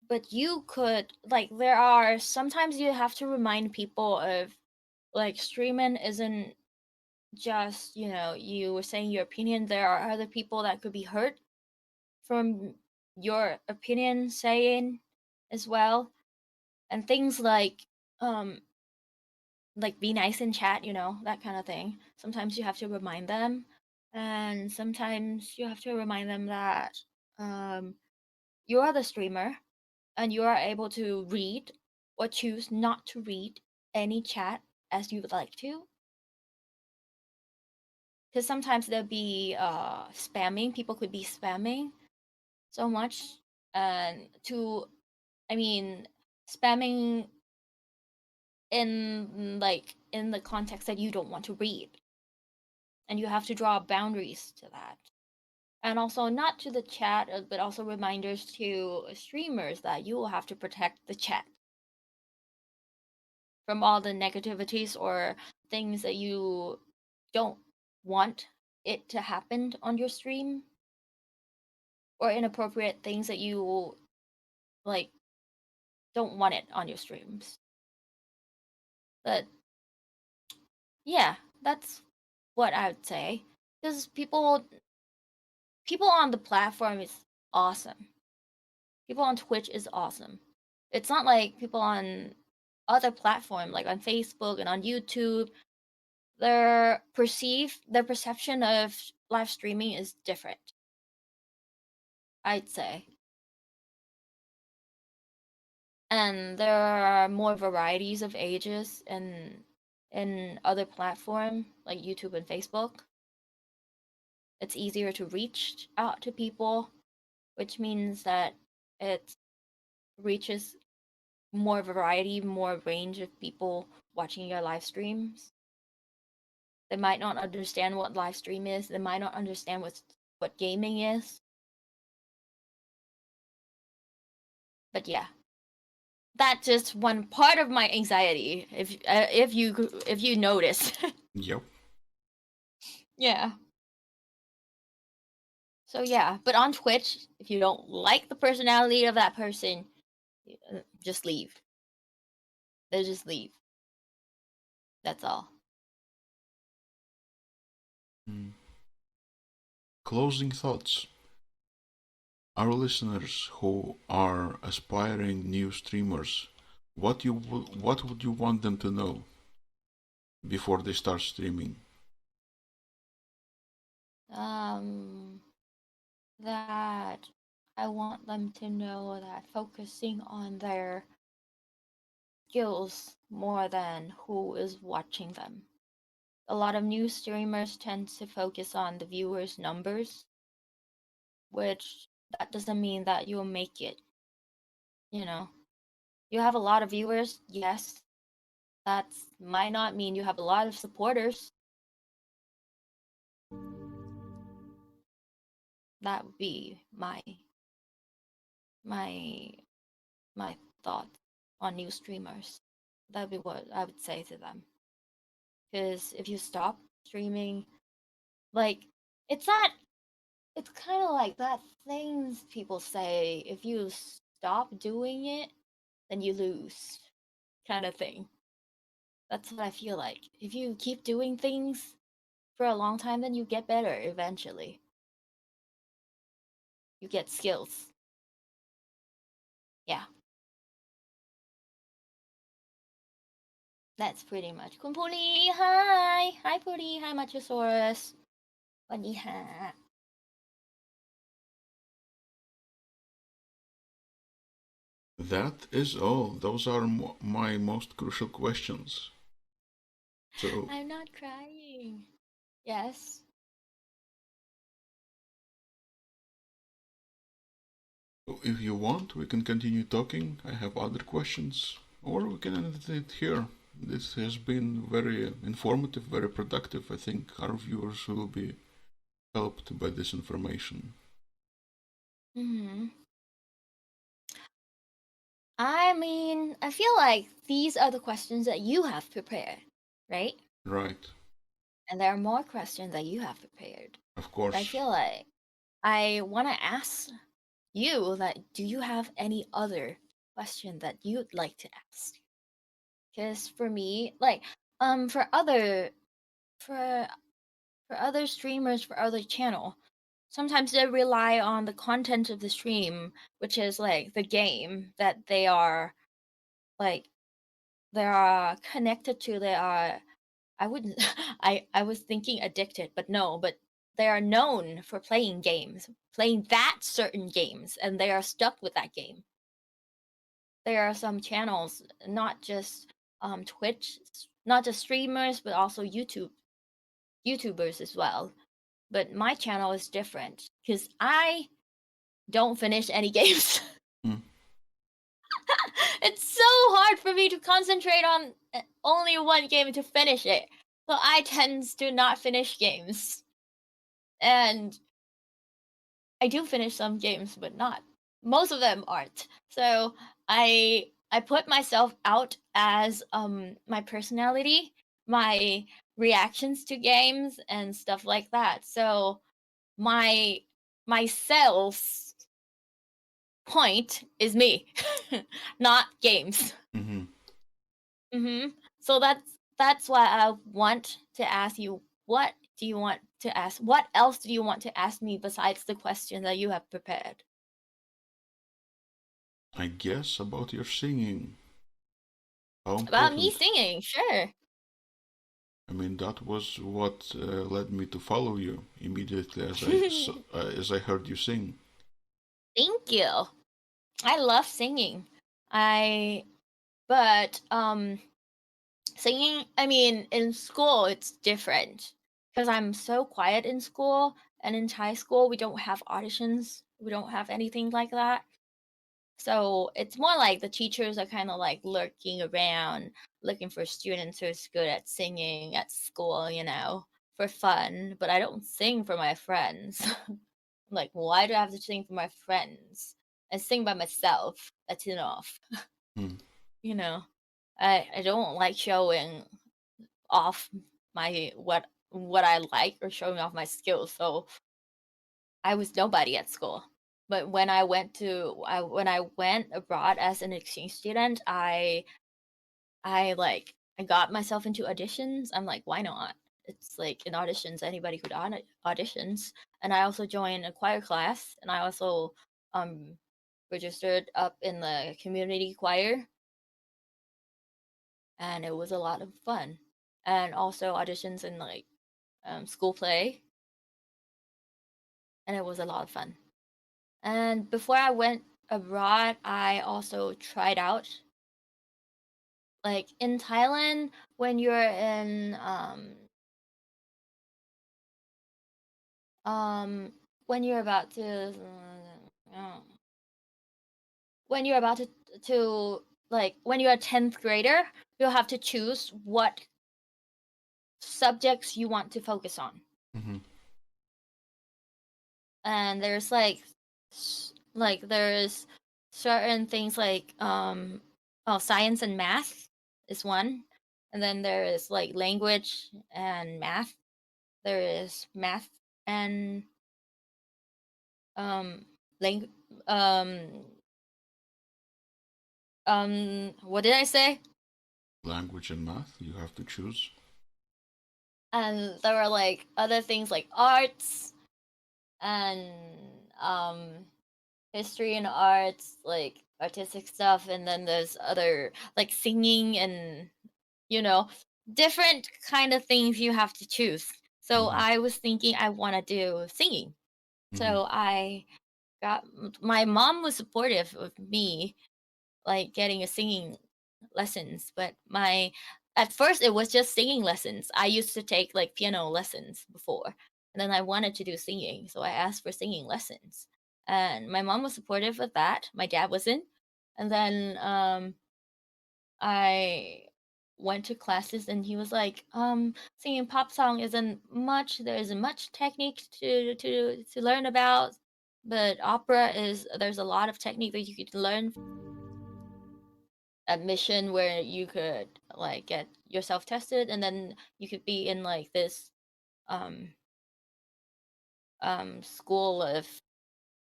But you could like there are sometimes you have to remind people of like streaming isn't just, you were saying your opinion. There are other people that could be hurt from your opinion saying as well. And things um like be nice in chat, that kind of thing. Sometimes you have to remind them, and sometimes you have to remind them that um you are the streamer and you are able to read or choose not to read any chat as you would like to. Because sometimes there'll be spamming. People could be spamming so much, and I mean, spamming in the context that you don't want to read. And you have to draw boundaries to that. And also not to the chat, but also reminders to streamers that you will have to protect the chat from all the negativities or things that you don't want it to happen on your stream, or inappropriate things that you like don't want it on your streams. But yeah, that's what I would say. Because people on the platform is awesome. People on Twitch is awesome. It's not like people on other platform like on Facebook and on YouTube. Their perception of live streaming is different, I'd say. And there are more varieties of ages in other platform like YouTube and Facebook. It's easier to reach out to people, which means that it reaches more variety, more range of people watching your live streams. They might not understand what live stream is. They might not understand what gaming is. But yeah, that's just one part of my anxiety. If you notice. Yep. Yeah. So yeah, but on Twitch, if you don't like the personality of that person, just leave. They just leave. That's all. Closing thoughts. Our listeners who are aspiring new streamers, what would you want them to know before they start streaming? That I want them to know that focusing on their skills more than who is watching them. A lot of new streamers tend to focus on the viewers' numbers, which that doesn't mean that you'll make it. You know, you have a lot of viewers, yes. That might not mean you have a lot of supporters. That would be my my thoughts on new streamers. That'd be what I would say to them. Because if you stop streaming, like it's not. It's kind of like that things people say. If you stop doing it, then you lose, kind of thing. That's what I feel like. If you keep doing things for a long time, then you get better eventually. You get skills. Yeah. That's pretty much. คุณภูรี hi hi ภูรี hi Machosaurus สวัสดีค่ะ That is all. Those are my most crucial questions. So I'm not crying. Yes. if you want, we can continue talking. I have other questions, or we can end it here. This has been very informative, very productive. I think our viewers will be helped by this information. I mean, I feel like these are the questions that you have prepared, right? Right. And there are more questions that you have prepared. Of course. But I feel like I want to ask you that do you have any other question that you'd like to ask? Because for me, like, for other streamers, for other channel, sometimes they rely on the content of the stream, which is like the game that they are like they are connected to. They are, I wouldn't I was thinking addicted, but no, but they are known for playing games, playing that certain games, and they are stuck with that game. There are some channels, not just Twitch, not just streamers, but also YouTubers as well. But my channel is different because I don't finish any games. It's so hard for me to concentrate on only one game to finish it. So I tend to not finish games, and I do finish some games, but not most of them aren't. So I put myself out as my personality, my reactions to games and stuff like that. So my my sales point is me, not games. Mm-hmm. So that's why I want to ask you, what do you want to ask? What else do you want to ask me besides the question that you have prepared? I guess about your singing. How About me important? singing, sure. I mean, that was what led me to follow you immediately as I heard you sing. Thank you. I love singing. I but singing, I mean, in school it's different because I'm so quiet in school, and in Thai school we don't have auditions. We don't have anything like that. So it's more like the teachers are kind of like lurking around, looking for students who's good at singing at school, for fun. But I don't sing for my friends. Like, why do I have to sing for my friends? I sing by myself. That's enough. Hmm. You know, I don't like showing off my what I like or showing off my skills. So I was nobody at school. But when I went abroad as an exchange student, I got myself into auditions. I'm like, why not? It's like in auditions, anybody could auditions. And I also joined a choir class, and I also um registered up in the community choir, and it was a lot of fun. And also auditions in like school play, and it was a lot of fun. And before I went abroad, I also tried out, like in Thailand, when you're in when you're about to when you're about to like when you're a 10th grader, you'll have to choose what subjects you want to focus on. Mm-hmm. And there's there's certain things like science and math is one, and then there is like language and math. There is math and um lang- um what did I say? Language and math, you have to choose. And there are like other things like arts and history and arts, like artistic stuff, and then there's other like singing and you know different kind of things you have to choose. So Mm-hmm. I was thinking I want to do singing. Mm-hmm. So I got my mom was supportive of me like getting a singing lessons, but my at first it was just singing lessons. I used to take like piano lessons before, and then I wanted to do singing, so I asked for singing lessons, and my mom was supportive of that. My dad wasn't. And then I went to classes, and he was like, singing pop song isn't much, there isn't much technique to learn about, but opera is, there's a lot of technique that you could learn. Admission where you could like get yourself tested, and then you could be in like this um school of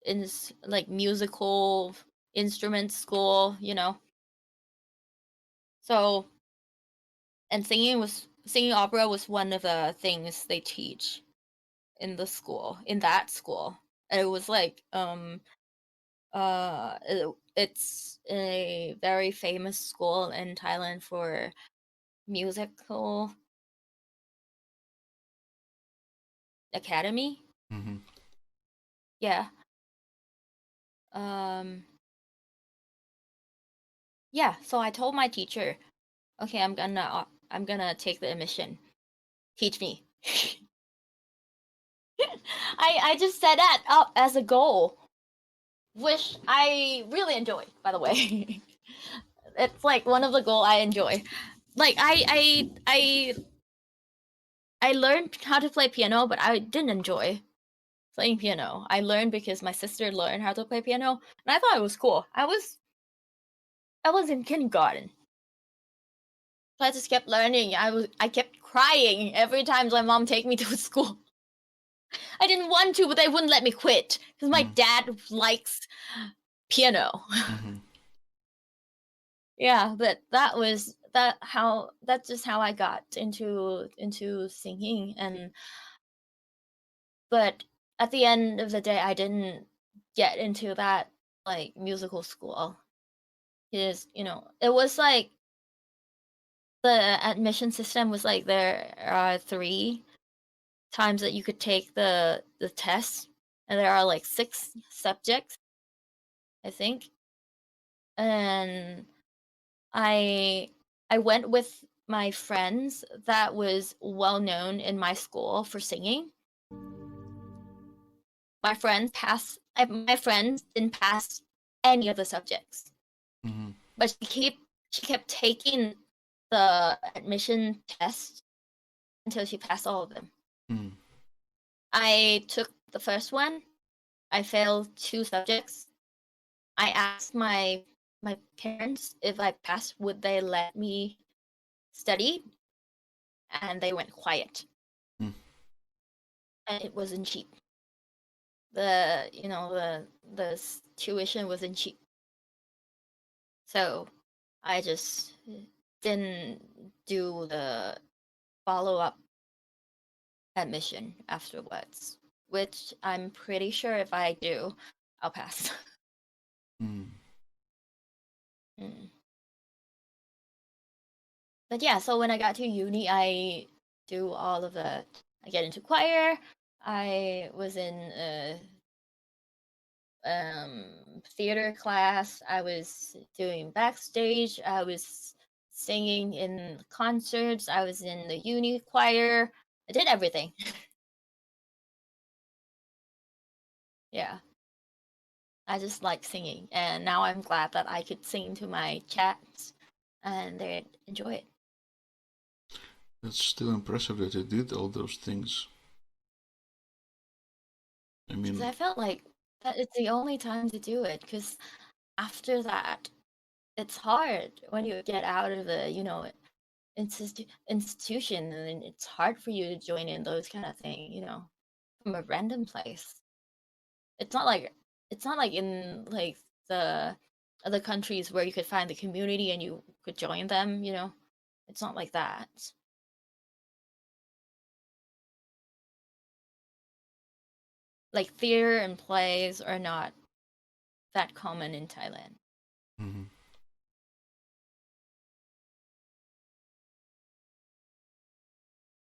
in like musical instrument school, so. And singing opera was one of the things they teach in the school, in that school. And it was like it's a very famous school in Thailand for musical academy. Mm-hmm. Yeah. Um yeah, so I told my teacher, okay, I'm gonna take the admission. Teach me. I just set that up as a goal, which I really enjoy, by the way. It's like one of the goal I enjoy. Like I I learned how to play piano, but I didn't enjoy playing piano. I learned because my sister learned how to play piano, and I thought it was cool. I was in kindergarten. So I just kept learning. I kept crying every time my mom take me to school. I didn't want to, but they wouldn't let me quit because my dad likes piano. Mm-hmm. Yeah, but that's just how I got into singing. And but at the end of the day I didn't get into that like musical school. Because, it was like the admission system was like there are 3 times that you could take the test, and there are like 6 subjects, I think. And I went with my friends that was well known in my school for singing. My friends didn't pass any of the subjects, Mm-hmm. but she kept taking the admission test until she passed all of them. Mm-hmm. I took the first one. I failed 2 subjects. I asked my parents if I passed, would they let me study, and they went quiet. Mm. And it wasn't cheap. The tuition wasn't cheap. So I just didn't do the follow-up admission afterwards, which I'm pretty sure if I do, I'll pass. Mm. Mm. But yeah, so when I got to uni, I do all of the. I get into choir. I was in a theater class. I was doing backstage. I was singing in concerts. I was in the uni choir. I did everything. Yeah, I just like singing, and now I'm glad that I could sing to my chats, and they enjoy it. It's still impressive that you did all those things. I Because mean, I felt like that it's the only time to do it. Because after that, it's hard when you get out of the institution, and it's hard for you to join in those kind of thing, from a random place. It's not like in like the other countries where you could find the community and you could join them. It's not like that. Like theater and plays are not that common in Thailand. mhm.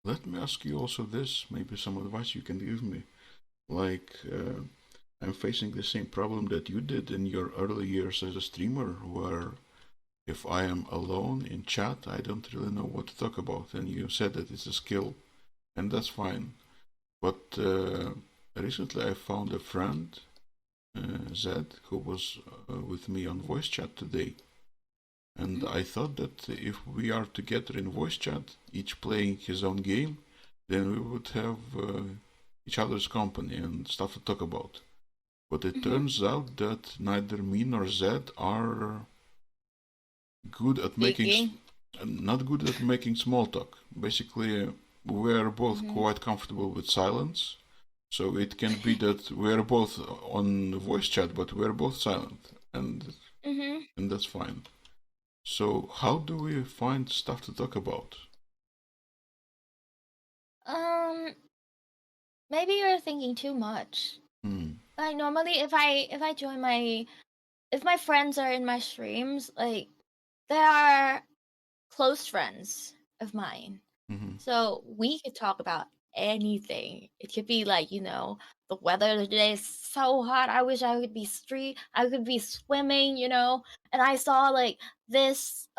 Let me ask you also this, maybe some advice you can give me. Like, I'm facing the same problem that you did in your early years as a streamer, where if I am alone in chat, I don't really know what to talk about. And you said that it's a skill, and that's fine. But recently I found a friend, Zed, who was with me on voice chat today. And I thought that if we are together in voice chat, each playing his own game, then we would have each other's company and stuff to talk about. But it Mm-hmm. turns out that neither me nor Zed are good at making, Speaking. not good at making small talk. Basically, we're both Mm-hmm. quite comfortable with silence. So it can be that we're both on voice chat, but we're both silent, Mm-hmm. and that's fine. So how do we find stuff to talk about? Um, Maybe you're thinking too much. Hmm. Like normally if I join if my friends are in my streams, like they are close friends of mine. Mm-hmm. So we could talk about anything. It could be like, the weather today is so hot. I wish I could be swimming. And I saw like this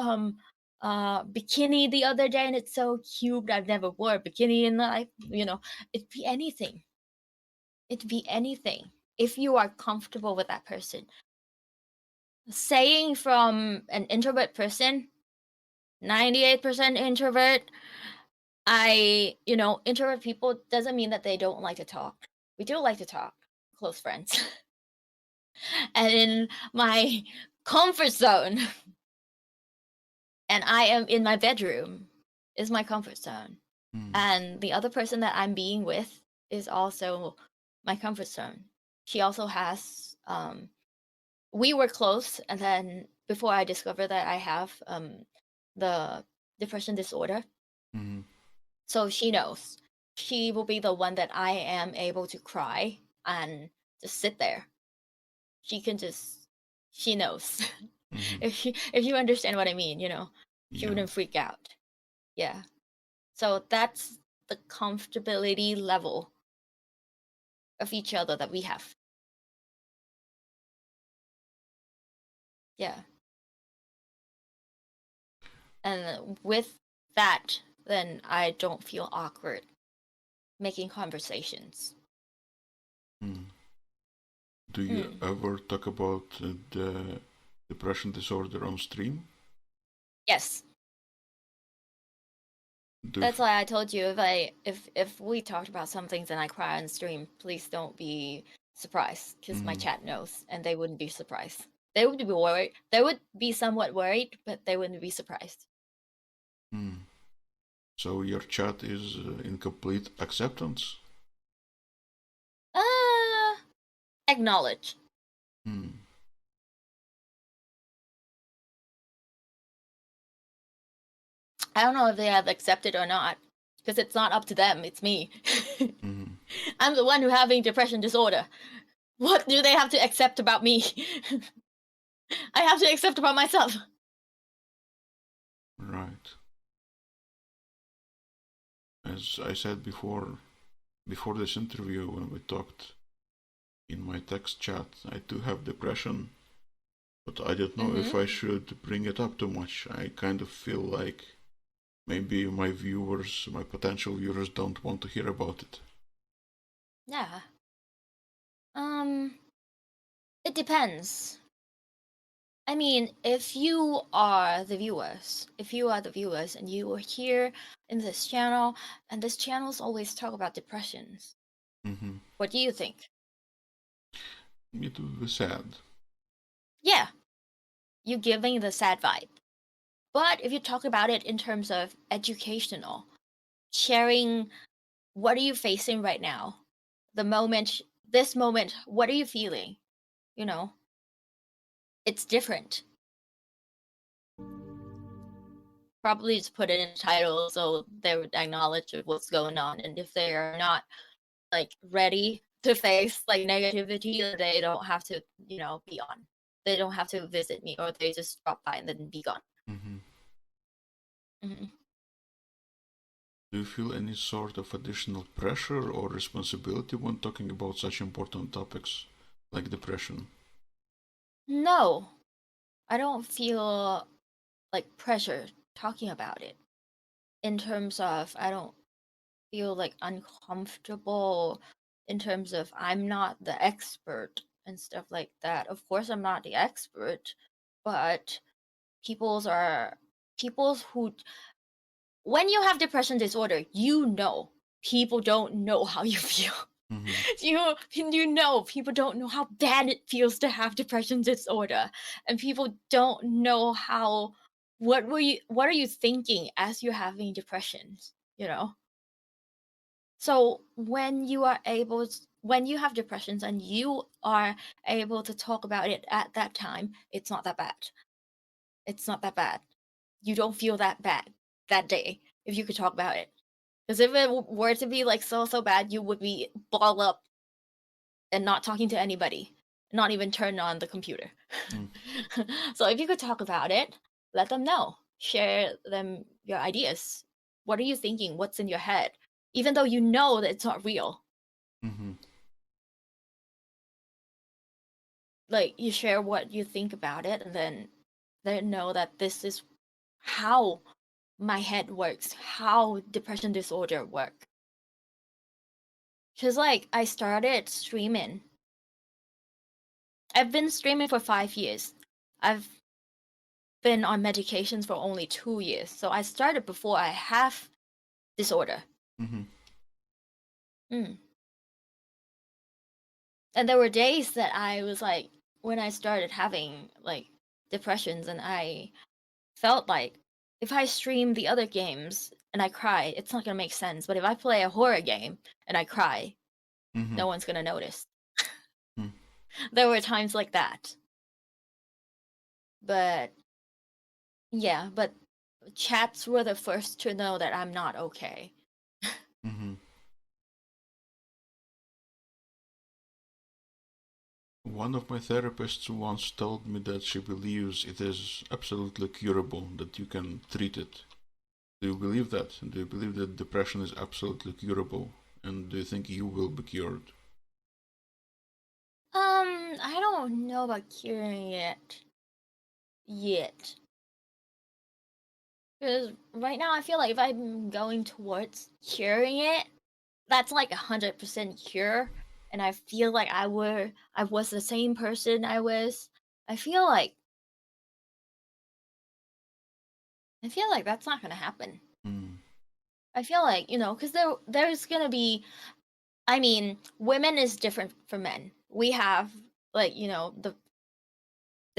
bikini the other day and it's so cute. I've never wore a bikini in life. It'd be anything. It'd be anything. If you are comfortable with that person. Saying from an introvert person, 98% introvert, Introvert people doesn't mean that they don't like to talk. We do like to talk, close friends. And in my comfort zone, and I am in my bedroom, is my comfort zone. And the other person that I'm being with is also my comfort zone. She also has, we were close, and then before I discovered that I have the depression disorder, so she knows. She will be the one that I am able to cry and just sit there. She knows. If you understand what I mean, she Yeah. wouldn't freak out. Yeah. So that's the comfortability level of each other that we have. Yeah. And with that, then I don't feel awkward making conversations. Do you ever talk about the depression disorder on stream? Yes. That's why I told you if we talked about some things and I cry on stream, please don't be surprised, because my chat knows, and they wouldn't be surprised. They would be worried. They would be somewhat worried, but they wouldn't be surprised. So your chat is in complete acceptance? Acknowledge. I don't know if they have accepted or not, because it's not up to them. It's me. I'm the one who having depression disorder. What do they have to accept about me? I have to accept about myself. Right. As I said before this interview, when we talked in my text chat, I do have depression, but I don't know if I should bring it up too much. I kind of feel like maybe my potential viewers don't want to hear about it. Yeah. It depends. I mean, if you are the viewers and you are here in this channel, and this channel's always talk about depressions, what do you think? It would be sad. Yeah, you're giving the sad vibe. But if you talk about it in terms of educational, sharing what are you facing right now, this moment, what are you feeling? It's different. Probably just put it in the title so they would acknowledge what's going on. And if they are not ready to face negativity, they don't have to, be on. They don't have to visit me, or they just drop by and then be gone. Do you feel any sort of additional pressure or responsibility when talking about such important topics like depression? No, I don't feel pressure talking about it. In terms of, I don't feel uncomfortable in terms of I'm not the expert and stuff like that. Of course, I'm not the expert, but people's who, when you have depression disorder, people don't know how you feel. People don't know how bad it feels to have depression disorder, and people don't know what are you thinking as you're having depression, So when you have depressions and you are able to talk about it at that time, it's not that bad. It's not that bad. You don't feel that bad that day if you could talk about it. Because if it were to be so bad, you would be balled up and not talking to anybody, not even turn on the computer. So if you could talk about it, let them know. Share them your ideas. What are you thinking? What's in your head? Even though you know that it's not real. You share what you think about it, and then they know that this is how my head works, how depression disorder work. Because I started streaming. I've been streaming for 5 years. I've been on medications for only 2 years. So I started before I have disorder. Mm-hmm. Mm. And there were days that I was like, when I started having like depressions, and I felt like if I stream the other games and I cry, it's not gonna make sense. But if I play a horror game and I cry, Mm-hmm. no one's gonna notice. Mm-hmm. There were times like that. But yeah, but chats were the first to know that I'm not okay. Mm-hmm. One of my therapists once told me that she believes it is absolutely curable, that you can treat it. Do you believe that? Do you believe that depression is absolutely curable? And do you think you will be cured? I don't know about curing it yet. Because right now I feel like if I'm going towards curing it, that's like 100% cure. And I feel like I was the same person I was. I feel like that's not gonna happen. Mm. I feel like, because there's gonna be, I mean, women is different from men. We have like, the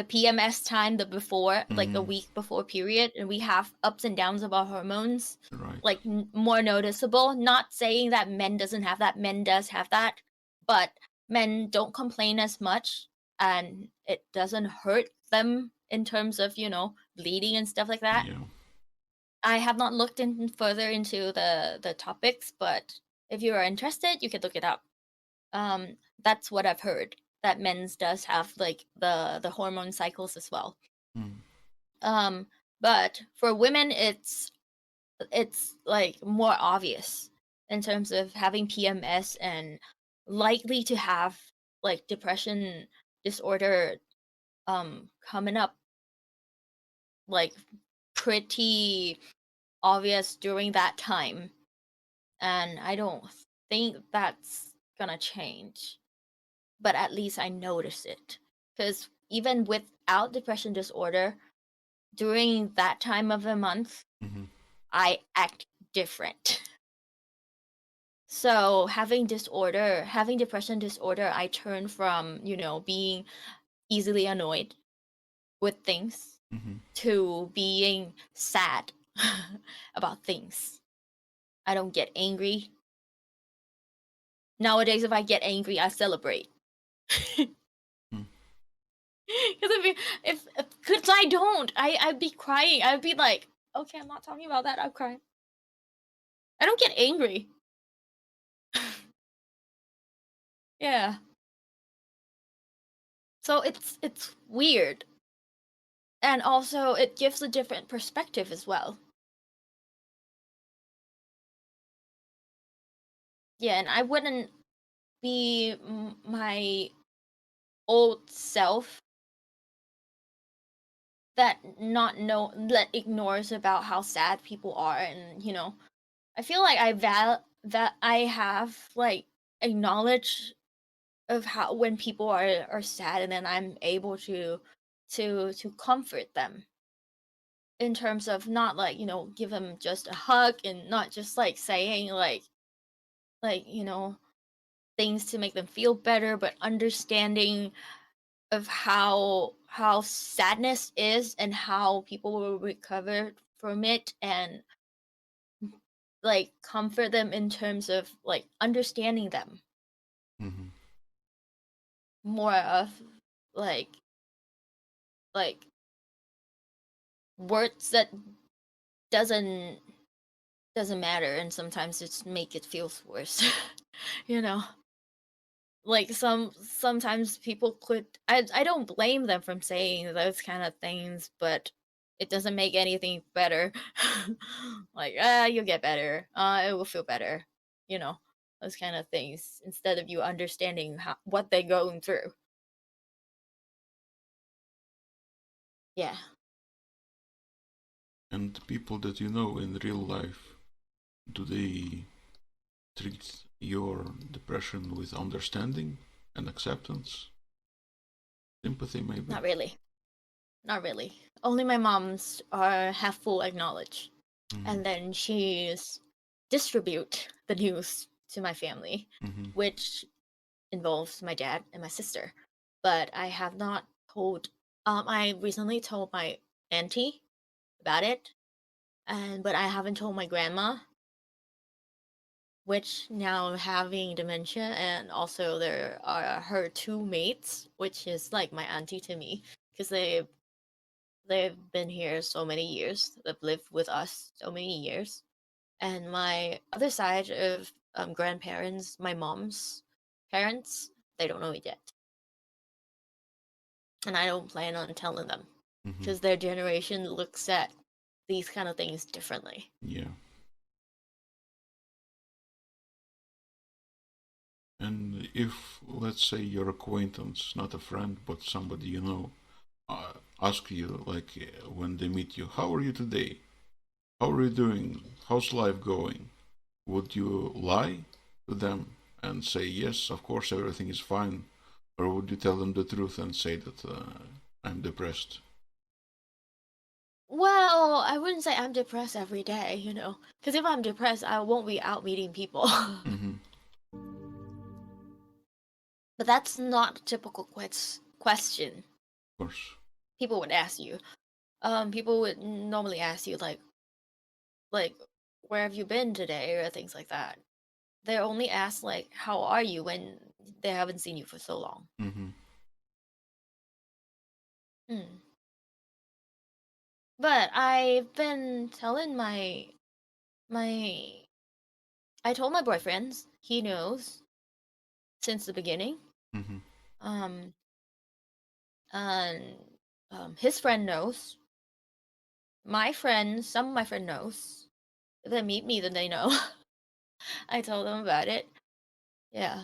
PMS time, the before, like the Mm. week before period, and we have ups and downs of our hormones, Right. like more noticeable. Not saying that men doesn't have that, men does have that, but men don't complain as much, and it doesn't hurt them in terms of bleeding and stuff like that. Yeah. I have not looked in further into the topics, but if you are interested, you could look it up. That's what I've heard, that men's does have like the hormone cycles as well. Mm. Um, but for women, it's like more obvious in terms of having PMS and likely to have like depression disorder coming up like pretty obvious during that time. And I don't think that's gonna change, but at least I notice it. Because even without depression disorder, during that time of the month, Mm-hmm. I act different. So having depression disorder, I turn from, being easily annoyed with things Mm-hmm. to being sad about things. I don't get angry. Nowadays, if I get angry, I celebrate. Mm. Because because I don't, I'd be crying. I'd be like, okay, I'm not talking about that. I'm crying. I don't get angry. Yeah. So it's weird, and also it gives a different perspective as well. Yeah, and I wouldn't be my old self that not know that ignores about how sad people are, and I feel like that I have like acknowledged of how when people are sad, and then I'm able to comfort them in terms of not like give them just a hug, and not just like saying like things to make them feel better, but understanding of how sadness is and how people will recover from it, and like comfort them in terms of like understanding them Mm-hmm. more of like like words that doesn't doesn't matter, and sometimes it's make it feels worse. you know like sometimes people could, I don't blame them from saying those kind of things, but it doesn't make anything better. Like, you'll get better, it will feel better, you know those kind of things, instead of you understanding what they're going through. Yeah. And the people that you know in real life, do they treat your depression with understanding and acceptance? Sympathy, maybe? Not really. Not really. Only my mom's are have full acknowledge, Mm-hmm. and then she's distribute the news to my family, Mm-hmm. which involves my dad and my sister. But I have not told. I recently told my auntie about it, but I haven't told my grandma, which now having dementia, and also there are her two mates, which is like my auntie to me, because they've been here so many years. They've lived with us so many years. And my other side of grandparents, my mom's parents, they don't know it yet. And I don't plan on telling them Mm-hmm. because their generation looks at these kind of things differently. Yeah. And if, let's say, your acquaintance, not a friend, but somebody you know, ask you, like, when they meet you, how are you today? How are you doing? How's life going? Would you lie to them and say, yes, of course, everything is fine? Or would you tell them the truth and say that I'm depressed? Well, I wouldn't say I'm depressed every day, because if I'm depressed, I won't be out meeting people. Mm-hmm. But that's not a typical question Of course. people would ask you. People would normally ask you like, where have you been today, or things like that. They only ask like, how are you, when they haven't seen you for so long. Mm-hmm. Hmm. But I've been telling my I told my boyfriends. He knows since the beginning. Mm-hmm. Um, and his friend knows. Some of my friend knows. If they meet me, then they know. I told them about it. Yeah,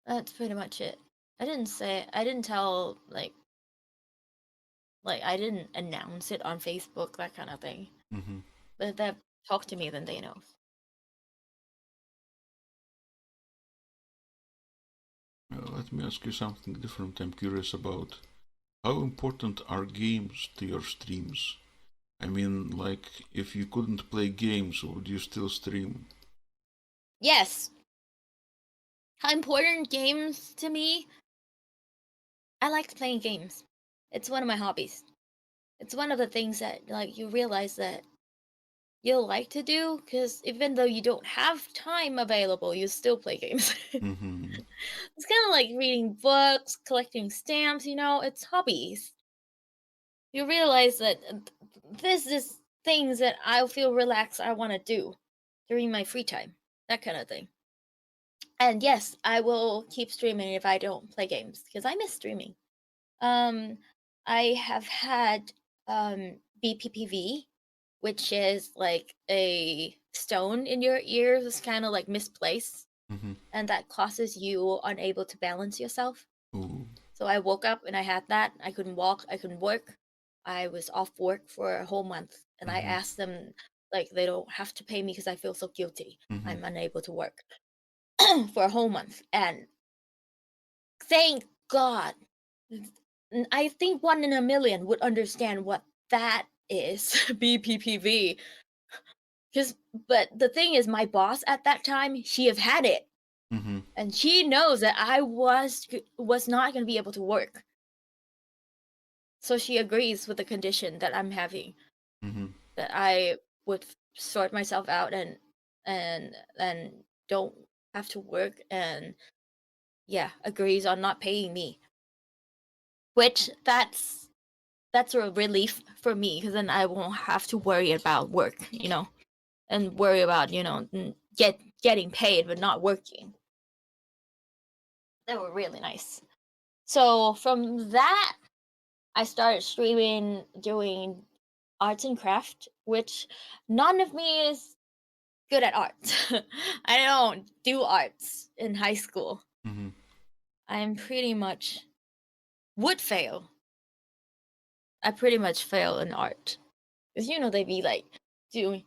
that's pretty much it. I didn't tell like I didn't announce it on Facebook, that kind of thing. Mm-hmm. But if they talk to me, then they know. Let me ask you something different. I'm curious about how important are games to your streams? I mean, like, if you couldn't play games, would you still stream? Yes, how important games to me. I like playing games. It's one of my hobbies. It's one of the things that like you realize that you'll like to do, because even though you don't have time available, you still play games. Mm-hmm. It's kind of like reading books, collecting stamps, it's hobbies. You realize that this is things that I feel relaxed, I want to do during my free time, that kind of thing. And yes, I will keep streaming if I don't play games, because I miss streaming. Um, I have had BPPV, which is like a stone in your ears, it's kind of like misplaced, Mm-hmm. and that causes you unable to balance yourself. Ooh. So I woke up and I had that. I couldn't walk, I couldn't work. I was off work for a whole month, and I Mm-hmm. asked them like they don't have to pay me because I feel so guilty. Mm-hmm. I'm unable to work for a whole month, and thank God. I think 1 in a million would understand what that is, BPPV. Because, but the thing is, my boss at that time, she have had it, Mm-hmm. and she knows that I was not going to be able to work. So she agrees with the condition that I'm having, Mm-hmm. that I would sort myself out and don't have to work, and yeah, agrees on not paying me. Which that's a relief for me, because then I won't have to worry about work, and worry about getting paid but not working. They were really nice. So from that, I started streaming, doing arts and craft, which none of me is good at arts. I don't do arts in high school. Mm-hmm. I'm pretty much would fail. I pretty much fail in art, because they be like doing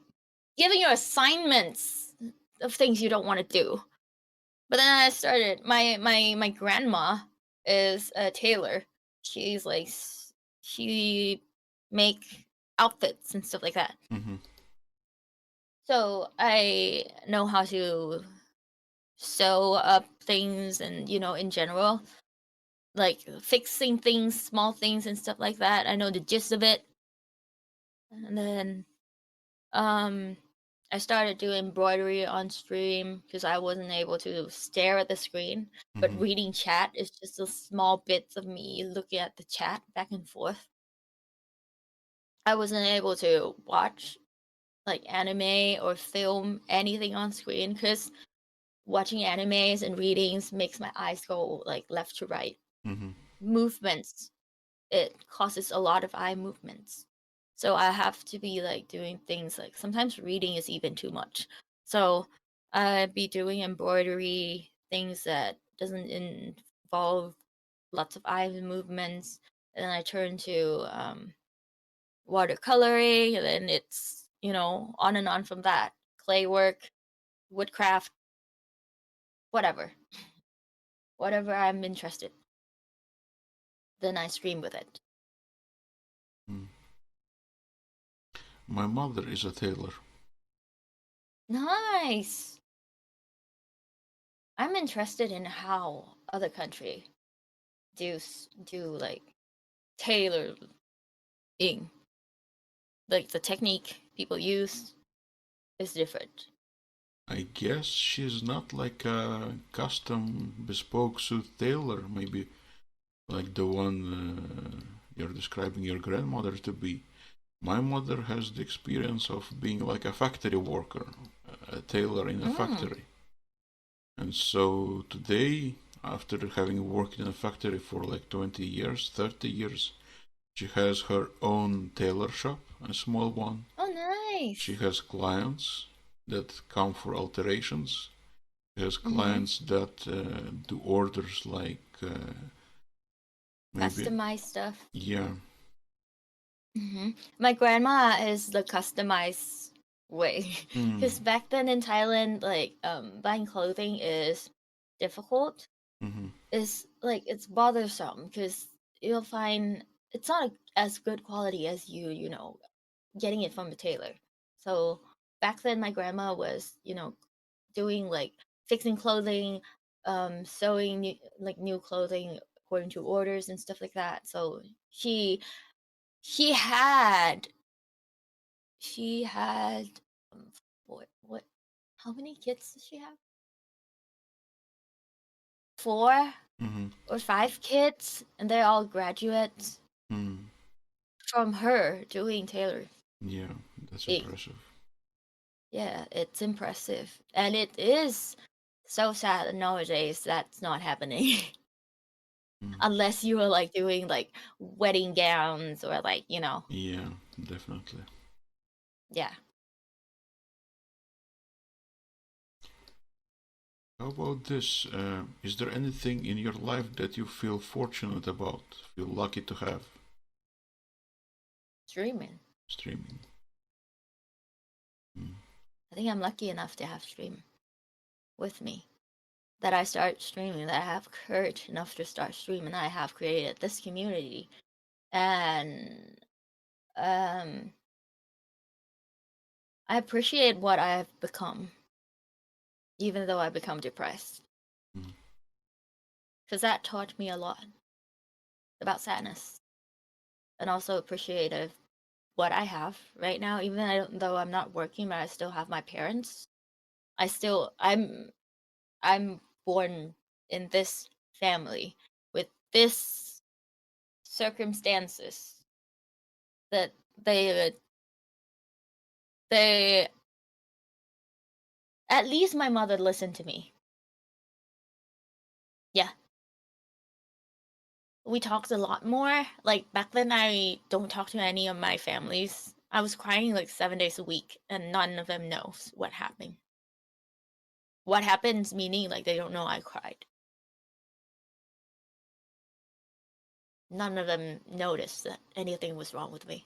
giving you assignments of things you don't want to do. But then I started. My grandma is a tailor. She's like she make outfits and stuff like that. Mm-hmm. So I know how to sew up things and, in general, like fixing things, small things and stuff like that. I know the gist of it. And then um I started doing embroidery on stream because I wasn't able to stare at the screen. But Mm-hmm. reading chat is just a small bits of me looking at the chat back and forth. I wasn't able to watch like anime or film anything on screen because watching animes and readings makes my eyes go like left to right. Mm-hmm. Movements, it causes a lot of eye movements. So I have to be like doing things like sometimes reading is even too much. So I'd be doing embroidery, things that doesn't involve lots of eye movements. And then I turn to watercoloring, and then it's, on and on from that. Clay work, woodcraft, whatever. Whatever I'm interested, then I stream with it. Mm. My mother is a tailor. Nice. I'm interested in how other country do like tailoring, like the technique people use is different. I guess she's not like a custom bespoke suit tailor, maybe like the one you're describing your grandmother to be. My mother has the experience of being like a factory worker, a tailor in a Mm, factory. And so today, after having worked in a factory for like 20 years, 30 years, she has her own tailor shop, a small one. oh, She nice. has clients that come for alterations. She has Mm-hmm. clients that do orders like maybe, Customized stuff. yeah. Mm-hmm. My grandma is the customized way, Mm, because back then in Thailand, like buying clothing is difficult. mm-hmm, Is like it's bothersome because you'll find it's not as good quality as getting it from a tailor. So back then, my grandma was doing like fixing clothing, sewing new clothing according to orders and stuff like that. So she had she had um, what how many kids does she have? Four mm-hmm, or five kids, and they're all graduates mm. from her doing tailoring. Yeah, that's It, impressive. yeah, it's impressive. And it is so sad that nowadays that's not happening. Mm. Unless you are like doing like wedding gowns or like, Yeah, definitely. yeah. How about this? Is there anything in your life that you feel fortunate about, feel lucky to have? Streaming. Streaming. Mm. I think I'm lucky enough to have stream with me. That I start streaming, that I have courage enough to start streaming, that I have created this community. And um I appreciate what I've become, even though I become depressed. Mm. Because that taught me a lot about sadness and also appreciate of what I have right now. Even though I'm not working, but I still have my parents. I'm born in this family with this circumstances that they at least my mother listened to me. Yeah, we talked a lot more. Like back then, I don't talk to any of my families. I was crying like 7 days a week, and none of them knows what happened. What happens, meaning like they don't know I cried. None of them noticed that anything was wrong with me.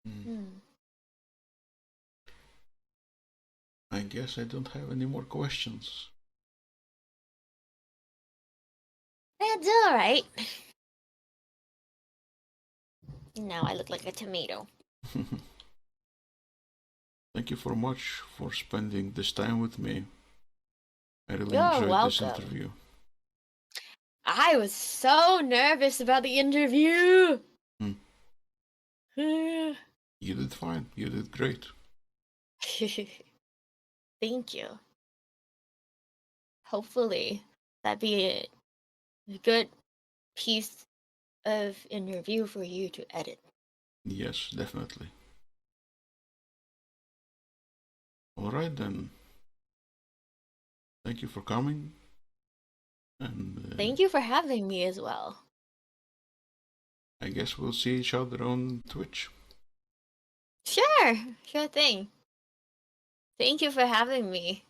Mm. Hmm. I guess I don't have any more questions. That's all right. Now I look like a tomato. Thank you so much for spending this time with me. I really You're enjoyed this welcome. interview. I was so nervous about the interview. Hmm. You did fine. You did great. Thank you. Hopefully, that'd be a good piece of interview for you to edit. Yes, definitely. All right then. Thank you for coming. And Thank you for having me as well. I guess we'll see each other on Twitch. Sure thing. Thank you for having me.